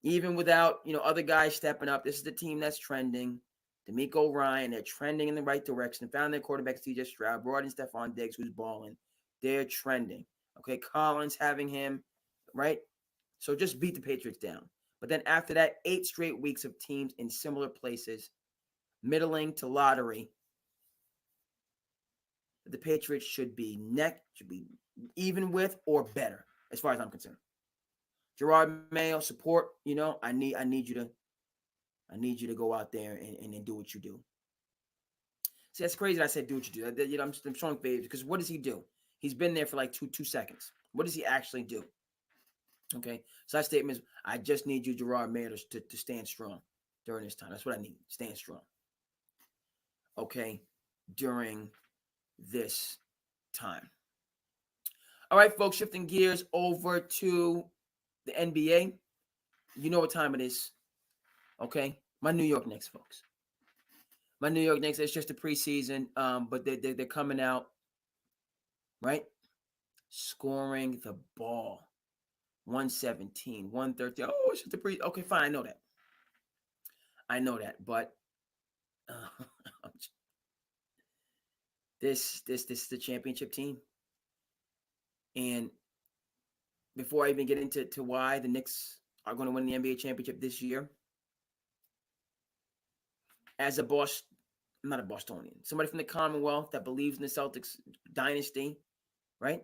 Even without, other guys stepping up. This is the team that's trending. D'Amico Ryan, they're trending in the right direction. Found their quarterback, CJ Stroud. Brought in Stephon Diggs, who's balling. They're trending. Okay, Collins having him, right? So just beat the Patriots down. But then after that, 8 straight weeks of teams in similar places, middling to lottery. The Patriots should be even with or better, as far as I'm concerned. Gerard Mayo, support. I need you to go out there and do what you do. See, that's crazy that I said do what you do. I'm showing favors because what does he do? He's been there for like two seconds. What does he actually do? Okay, so that statement is, I just need you, Gerard Mayo, to stand strong during this time. That's what I need. Stand strong. Okay, during this time. All right, folks, shifting gears over to the NBA. You know what time it is, okay? My New York Knicks, folks. My New York Knicks. It's just a preseason, but they're coming out, right? Scoring the ball. 117, 113. Oh, it's just a pre. Okay, fine. I know that. I know that. But uh, this is the championship team. And before I even get into why the Knicks are going to win the NBA championship this year, as a boss, I'm not a Bostonian, somebody from the Commonwealth that believes in the Celtics dynasty, right?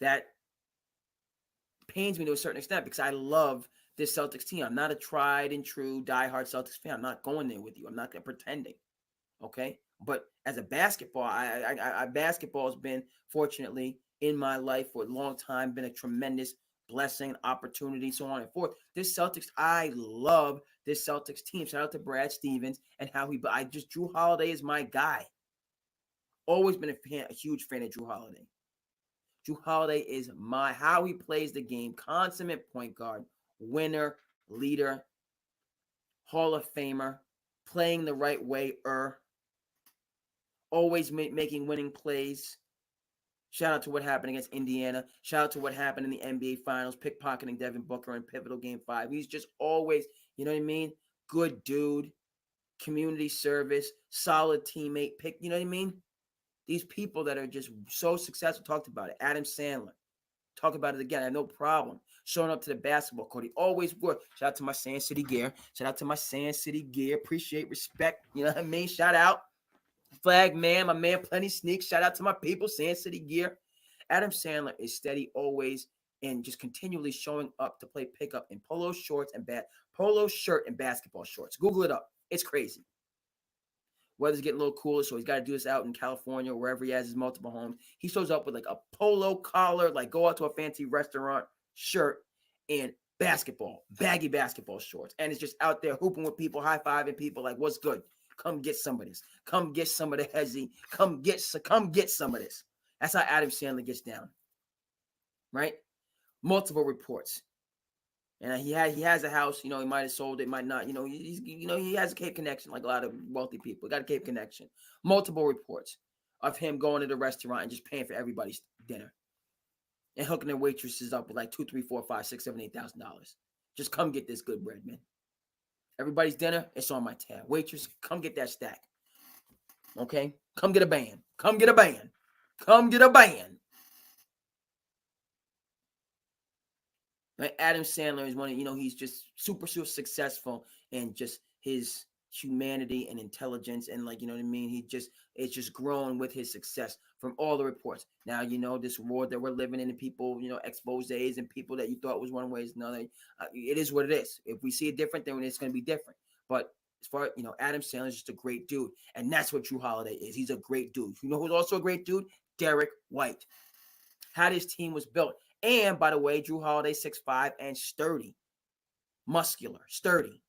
That pains me to a certain extent because I love this Celtics team. I'm not a tried and true diehard Celtics fan. I'm not going there with you. I'm not pretending. Okay, but as a basketball, basketball has been, fortunately, in my life for a long time, been a tremendous blessing, opportunity, so on and forth. This Celtics, I love this Celtics team. Shout out to Brad Stevens and how I just Drew Holiday is my guy. Always been a huge fan of Drew Holiday. Drew Holiday is how he plays the game. Consummate point guard, winner, leader, Hall of Famer, playing the right way. Always making winning plays. Shout out to what happened against Indiana. Shout out to what happened in the NBA Finals, pickpocketing Devin Booker in pivotal Game 5. He's just always, you know what I mean? Good dude, community service, solid teammate. You know what I mean? These people that are just so successful, talked about it. Adam Sandler, talk about it again. I have no problem showing up to the basketball court. He always worked. Shout out to my Sand City gear. Shout out to my Sand City gear. Appreciate, respect. You know what I mean? Shout out. Flag man, my man Plenty Sneaks. Shout out to my people, Sand City Gear. Adam Sandler is steady always and just continually showing up to play pickup in polo shirt and basketball shorts. Google it up. It's crazy. Weather's getting a little cooler, so he's got to do this out in California or wherever he has his multiple homes. He shows up with like a polo collar, like go out to a fancy restaurant shirt and baggy basketball shorts. And it's just out there hooping with people, high-fiving people like, what's good? Come get some of this. Come get some of the hezzy. Come get some of this. That's how Adam Sandler gets down, right? Multiple reports, and he has a house. You know, he might have sold it, might not. You know, he has a Cape connection, like a lot of wealthy people. He got a Cape connection. Multiple reports of him going to the restaurant and just paying for everybody's dinner and hooking their waitresses up with like $2, $3, $4, $5, $6, $7, $8,000. Just come get this good bread, man. Everybody's dinner, it's on my tab. Waitress, come get that stack. Okay? Come get a band. Come get a band. Come get a band. Right? Adam Sandler is one of, he's just super successful and just his humanity and intelligence and like, you know what I mean? It's just grown with his success from all the reports. Now, this world that we're living in and people, exposés and people that you thought was one way is another. It is what it is. If we see it different, then it's going to be different. But as far, Adam Sandler is just a great dude. And that's what Drew Holiday is. He's a great dude. You know who's also a great dude? Derek White. How this team was built. And by the way, Drew Holiday, 6'5" and sturdy, muscular, sturdy,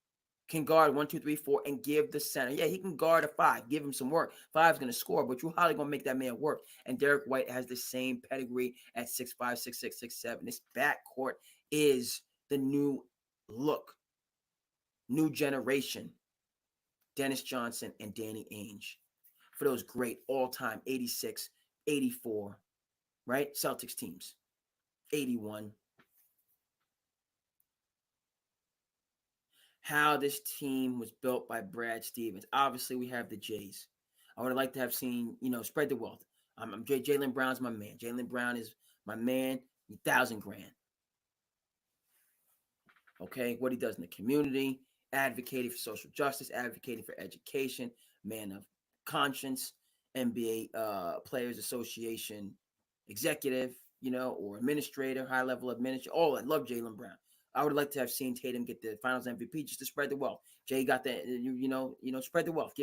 can guard 1, 2, 3, 4 and give the center. Yeah, he can guard a 5, give him some work. 5's going to score, but Drew Holiday going to make that man work. And Derek White has the same pedigree at 6'5", 6'6", 6'7". This backcourt is the new look, new generation. Dennis Johnson and Danny Ainge for those great all-time 86, 84, right? Celtics teams. 81. How this team was built by Brad Stevens. Obviously, we have the Jays. I would have liked to have seen, spread the wealth. Jaylen Brown's my man. Jaylen Brown is my man. 1,000 grand. Okay, what he does in the community, advocating for social justice, advocating for education, man of conscience, NBA Players Association executive, or administrator, high-level administrator. Oh, I love Jaylen Brown. I would like to have seen Tatum get the Finals MVP just to spread the wealth. Jay got that, spread the wealth.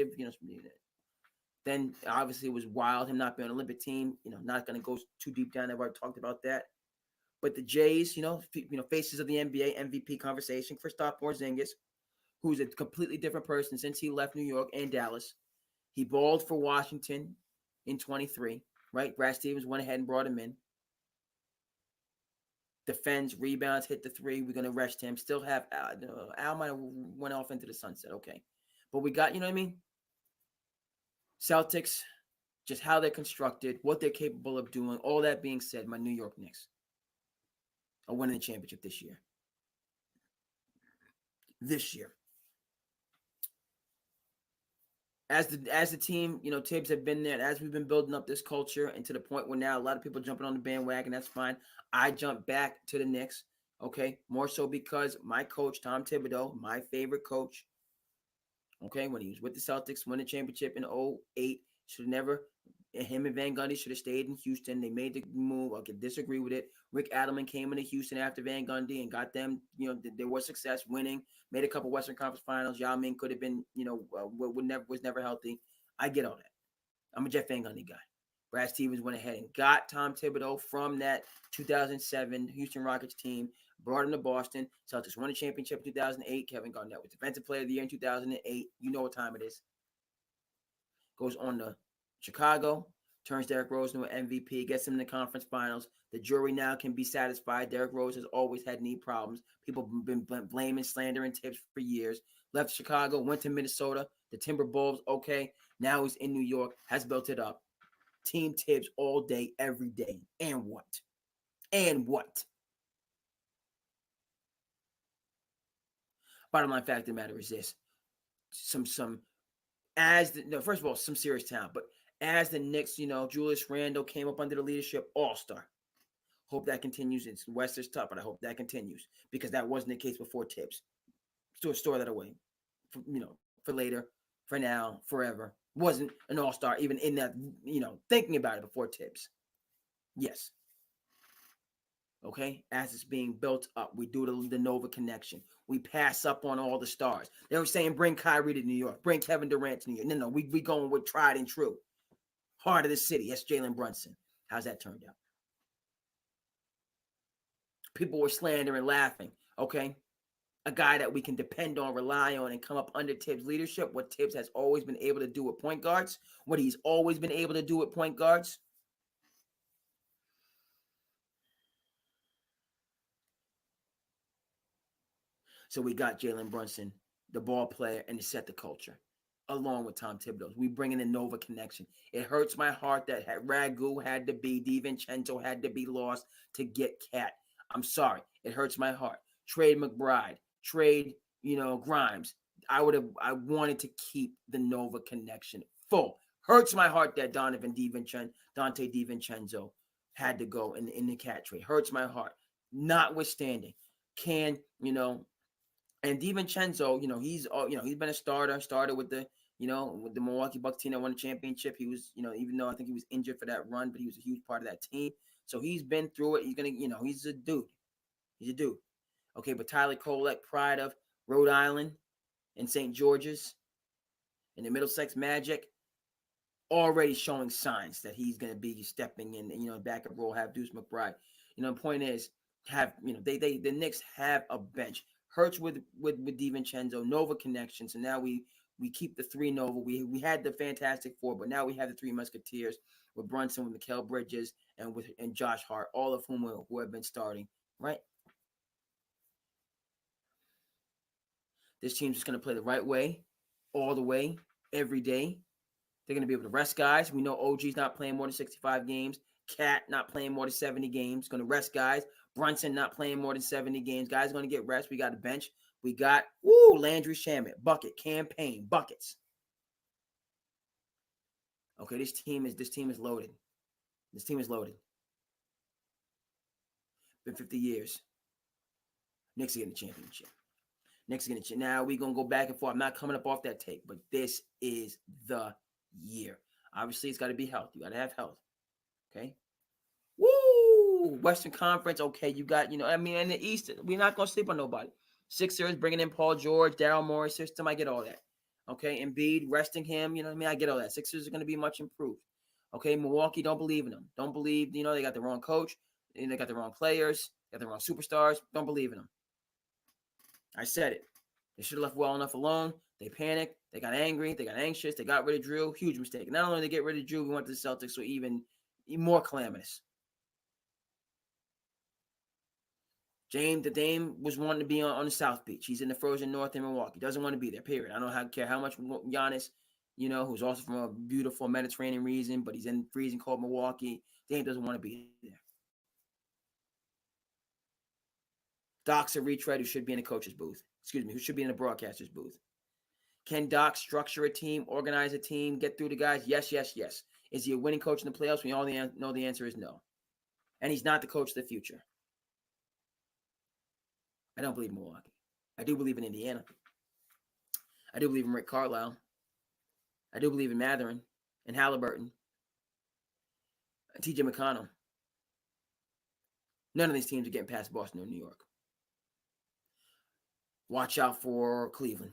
Then obviously it was wild him not being on an Olympic team. Not going to go too deep down. I've already talked about that. But the Jays, faces of the NBA MVP conversation. Kristaps Porzingis, who's a completely different person since he left New York and Dallas. He balled for Washington in 23. Right, Brad Stevens went ahead and brought him in. defends, rebounds, hit the three. We're gonna rest him. Still have Al might have went off into the sunset. Okay, but we got, you know what I mean. Celtics, just how they're constructed, what they're capable of doing. All that being said, my New York Knicks are winning the championship this year. This year, as the team, you know, Tibbs have been there, and as we've been building up this culture, and to the point where now a lot of people jumping on the bandwagon. That's fine. I jumped back to the Knicks. Okay, more so because my coach Tom Thibodeau, my favorite coach. Okay, when he was with the Celtics, won the championship in '08, should have never. Him and Van Gundy should have stayed in Houston. They made the move. I could disagree with it. Rick Adelman came into Houston after Van Gundy and got them. You know, there was success, winning. Made a couple Western Conference Finals. Yao Ming could have been, you know, was never healthy. I get all that. I'm a Jeff Van Gundy guy. Brad Stevens went ahead and got Tom Thibodeau from that 2007 Houston Rockets team, brought him to Boston. Celtics won a championship in 2008. Kevin Garnett was Defensive Player of the Year in 2008. You know what time it is. Goes on to Chicago, turns Derrick Rose into an MVP, gets him in the conference finals. The jury now can be satisfied. Derrick Rose has always had knee problems. People have been blaming, slandering Tibbs for years. Left Chicago, went to Minnesota. The Timberwolves, okay. Now he's in New York, has built it up. Team Tibbs all day, every day. And what? And what? Bottom line fact of the matter is this. First of all, some serious talent, but as the Knicks, you know, Julius Randle came up under the leadership, all-star. Hope that continues. It's West is tough, but I hope that continues because that wasn't the case before Tibbs. Store that away, for later, for now, forever. Wasn't an all-star even in that, thinking about it before Tibbs. Yes. Okay, as it's being built up, we do the Nova connection. We pass up on all the stars. They were saying bring Kyrie to New York, bring Kevin Durant to New York. No, we going with tried and true. Heart of the city. That's Jalen Brunson. How's that turned out? People were slandering, laughing. Okay, a guy that we can depend on, rely on, and come up under Tibbs' leadership. What Tibbs has always been able to do with point guards. What he's always been able to do with point guards. So we got Jalen Brunson, the ball player, and to set the culture, along with Tom Thibodeau. We bring in the Nova connection. It hurts my heart that Ragu had to be, DiVincenzo had to be lost to get Cat. I'm sorry. It hurts my heart. Trade McBride. Trade, Grimes. I wanted to keep the Nova connection full. Hurts my heart that Dante DiVincenzo had to go in the Cat trade. Hurts my heart. Notwithstanding, and DiVincenzo, he's been a starter with the Milwaukee Bucks team that won the championship. He was, even though I think he was injured for that run, but he was a huge part of that team. So he's been through it. He's gonna, he's a dude. He's a dude. Okay, but Tyler Kolek, pride of Rhode Island and St. George's, and the Middlesex Magic, already showing signs that he's gonna be stepping in, backup role. Have Deuce McBride. The point is, the Knicks have a bench. Hurts with DiVincenzo, Nova connection. So now we keep the three Nova. We had the Fantastic Four, but now we have the three Musketeers with Brunson, with Mikal Bridges, and Josh Hart, all of whom who have been starting, right? This team's just going to play the right way, all the way, every day. They're going to be able to rest guys. We know OG's not playing more than 65 games. Cat not playing more than 70 games. Going to rest guys. Brunson not playing more than 70 games. Guys going to get rest. We got a bench. We got Landry Shamet, bucket, campaign, buckets. Okay, this team is loaded. This team is loaded. Been 50 years. Knicks are getting the championship. Knicks are getting the Now we're gonna go back and forth. I'm not coming up off that tape, but this is the year. Obviously, it's got to be health. You got to have health. Okay. Woo! Western Conference. Okay, you got, in the East, we're not going to sleep on nobody. Sixers bringing in Paul George, Daryl Morey system. I get all that. Okay, Embiid, resting him. I get all that. Sixers are going to be much improved. Okay, Milwaukee, don't believe in them. Don't believe, they got the wrong coach. They got the wrong players. Got the wrong superstars. Don't believe in them. I said it. They should have left well enough alone. They panicked. They got angry. They got anxious. They got rid of Drew. Huge mistake. Not only did they get rid of Drew, we went to the Celtics, so even more calamitous. The Dame was wanting to be on the South Beach. He's in the frozen north in Milwaukee. Doesn't want to be there, period. I don't care how much Giannis, who's also from a beautiful Mediterranean region, but he's in freezing cold Milwaukee. Dame doesn't want to be there. Doc's a retread who should be in a coach's booth. Who should be in a broadcaster's booth. Can Doc structure a team, organize a team, get through the guys? Yes, yes, yes. Is he a winning coach in the playoffs? We all know the answer is no. And he's not the coach of the future. I don't believe in Milwaukee. I do believe in Indiana. I do believe in Rick Carlisle. I do believe in Matherin and Halliburton and TJ McConnell. None of these teams are getting past Boston or New York. Watch out for Cleveland.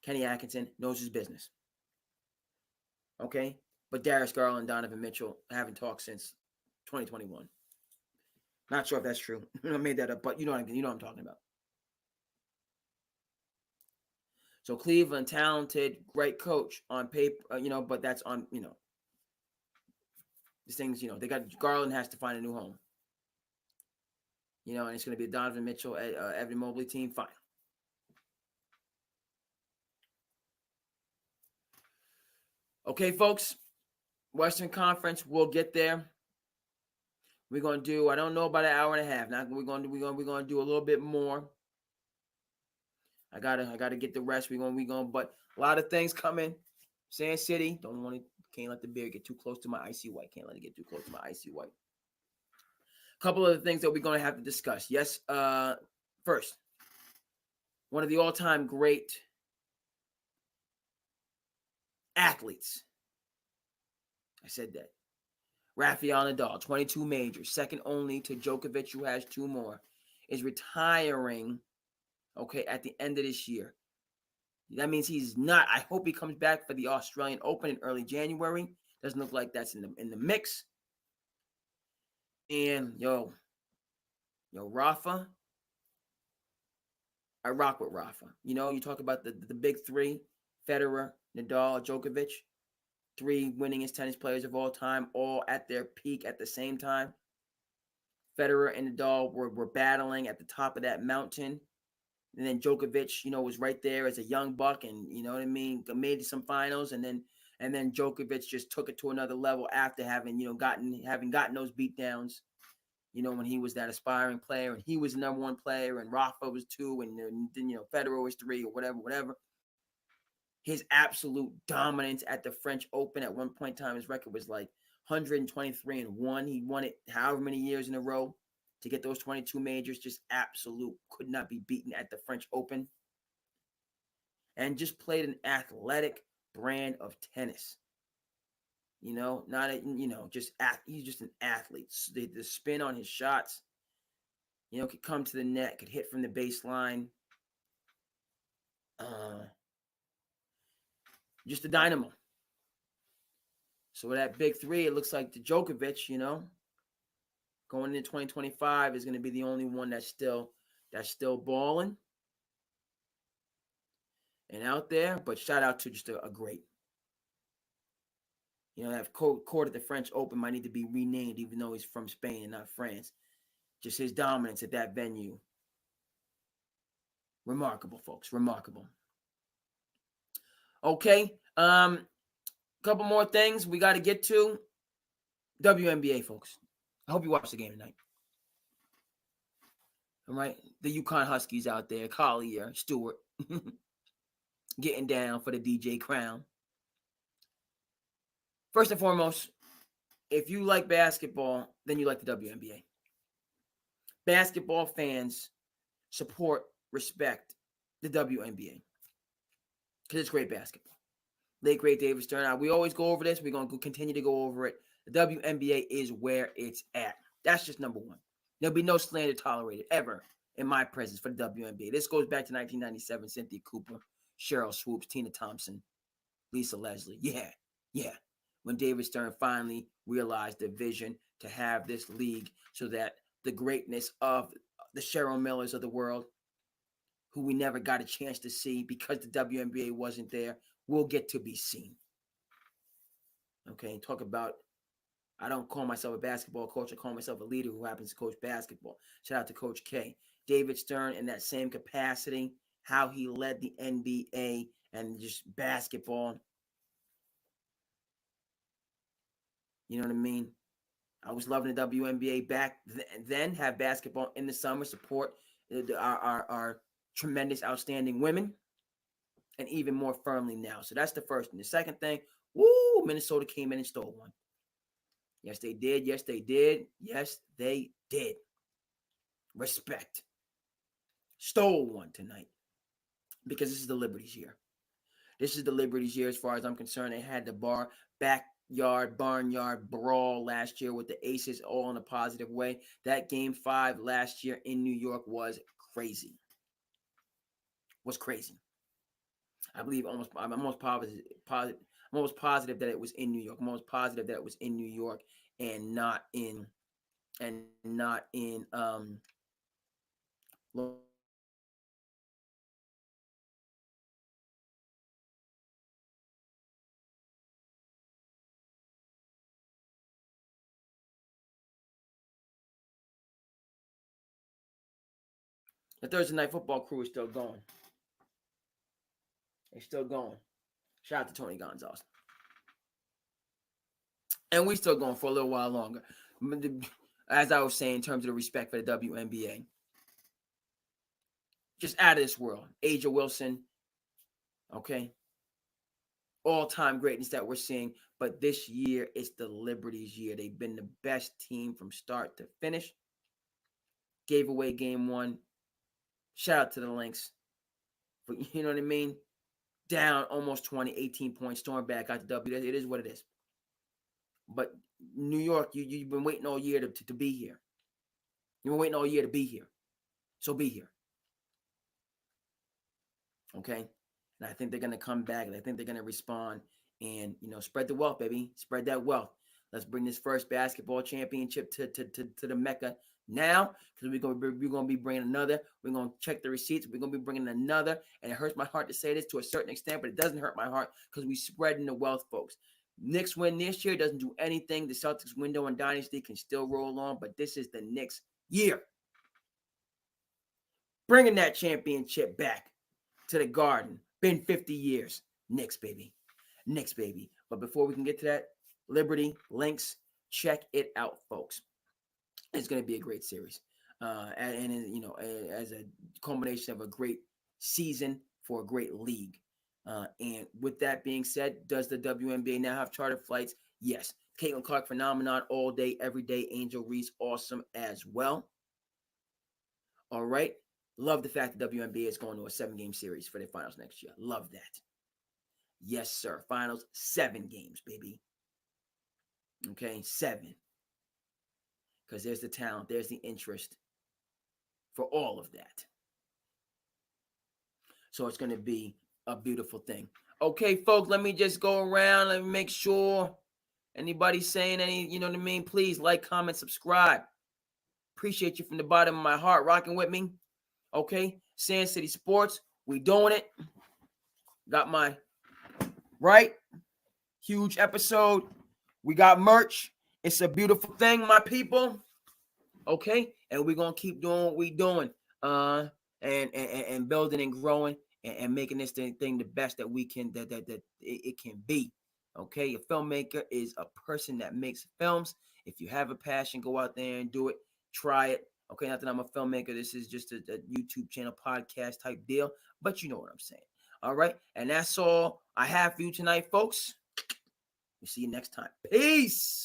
Kenny Atkinson knows his business. Okay? But Darius Garland and Donovan Mitchell haven't talked since 2021. Not sure if that's true. I made that up, but you know what I'm talking about. So Cleveland, talented, great coach on paper, but that's on, these things, they got Garland has to find a new home. And it's going to be a Donovan Mitchell, Evan Mobley team. Fine. Okay, folks. Western Conference, we'll get there. We're going to do, I don't know, about an hour and a half. Now we're going to do a little bit more. I gotta get the rest. But a lot of things coming. Sand City, can't let the beer get too close to my icy white. Can't let it get too close to my icy white. A couple of the things that we're going to have to discuss. Yes, first, one of the all-time great athletes. I said that. Rafael Nadal, 22 majors, second only to Djokovic, who has 2 more, is retiring, at the end of this year. That means he's not. I hope he comes back for the Australian Open in early January. Doesn't look like that's in the mix. And yo, Rafa, I rock with Rafa. You talk about the big 3, Federer, Nadal, Djokovic, 3 winningest tennis players of all time, all at their peak at the same time. Federer and Nadal were battling at the top of that mountain. And then Djokovic, was right there as a young buck and, made some finals. And then Djokovic just took it to another level after having gotten those beatdowns, when he was that aspiring player and he was the number 1 player and Rafa was 2 and then, Federer was 3 or whatever. His absolute dominance at the French Open at one point in time, his record was like 123-1. He won it however many years in a row to get those 22 majors. Just absolute, could not be beaten at the French Open. And just played an athletic brand of tennis. He's just an athlete. The spin on his shots, could come to the net, could hit from the baseline. Just a dynamo. So with that big 3, it looks like the Djokovic, going into 2025 is going to be the only one that's still balling and out there. But shout out to just a great. That court at the French Open might need to be renamed, even though he's from Spain and not France. Just his dominance at that venue. Remarkable, folks. Remarkable. Okay. Couple more things we got to get to. WNBA, folks. I hope you watch the game tonight. All right. The Yukon Huskies out there. Collier, Stewart. Getting down for the DJ crown. First and foremost, if you like basketball, then you like the WNBA. Basketball fans support, respect the WNBA because it's great basketball. Late great David Stern. We always go over this. We're going to continue to go over it. The WNBA is where it's at. That's just number 1. There'll be no slander tolerated ever in my presence for the WNBA. This goes back to 1997. Cynthia Cooper, Cheryl Swoops, Tina Thompson, Lisa Leslie. Yeah. When David Stern finally realized the vision to have this league so that the greatness of the Cheryl Millers of the world, who we never got a chance to see because the WNBA wasn't there, will get to be seen. Okay, talk about I don't call myself a basketball coach. I call myself a leader who happens to coach basketball. Shout out to Coach K. David Stern, in that same capacity, how he led the NBA and just basketball. You know what I mean? I was loving the WNBA back then, have basketball in the summer, support our tremendous, outstanding women, and even more firmly now. So that's the first thing. The second thing, woo, Minnesota came in and stole one. Yes, they did. Yes, they did. Yes, they did. Respect. Stole one tonight because this is the Liberties year. This is the Liberties year as far as I'm concerned. They had the backyard, barnyard brawl last year with the Aces, all in a positive way. That game 5 last year in New York was crazy. Was crazy. I believe I'm almost positive that it was in New York. I'm almost positive that it was in New York and not in Los The Thursday Night Football crew is still going. They're still going. Shout out to Tony Gonzalez. And we still going for a little while longer. As I was saying, in terms of the respect for the WNBA. Just out of this world. Aja Wilson. Okay. All-time greatness that we're seeing. But this year, it's the Liberties year. They've been the best team from start to finish. Gave away game 1. Shout out to the Lynx. But you know what I mean? Down almost 20, 18 points. Storm back out to W. It is what it is. But New York, you've been waiting all year to be here. You've been waiting all year to be here. So be here. Okay? And I think they're going to come back. And I think they're going to respond. And, spread the wealth, baby. Spread that wealth. Let's bring this first basketball championship to the Mecca now, because we're going to be bringing another. We're going to check the receipts. We're going to be bringing another. And it hurts my heart to say this to a certain extent, but it doesn't hurt my heart because we're spreading the wealth, folks. Knicks win this year, doesn't do anything. The Celtics window and dynasty can still roll on, but this is the Knicks year. Bringing that championship back to the Garden. Been 50 years. Knicks, baby. Knicks, baby. But before we can get to that, Liberty, Lynx, check it out, folks. It's going to be a great series. As a culmination of a great season for a great league. And with that being said, does the WNBA now have charter flights? Yes. Caitlin Clark, phenomenon all day, every day. Angel Reese, awesome as well. All right. Love the fact that WNBA is going to a 7-game series for their finals next year. Love that. Yes, sir. Finals, 7 games, baby. Okay, 7. Because there's the talent, there's the interest for all of that. So it's going to be a beautiful thing. Okay, folks, let me just go around and make sure anybody saying any, you know what I mean? Please like, comment, subscribe. Appreciate you from the bottom of my heart rocking with me. Okay, Sand City Sports, we doing it. Got my huge episode. We got merch. It's a beautiful thing, my people. Okay, and we're gonna keep doing what we're doing, and building and growing and making this thing the best that we can that it can be. Okay, a filmmaker is a person that makes films. If you have a passion, go out there and do it. Try it. Okay, not that I'm a filmmaker. This is just a YouTube channel, podcast type deal, but you know what I'm saying. All right, and that's all I have for you tonight, folks. We'll see you next time. Peace.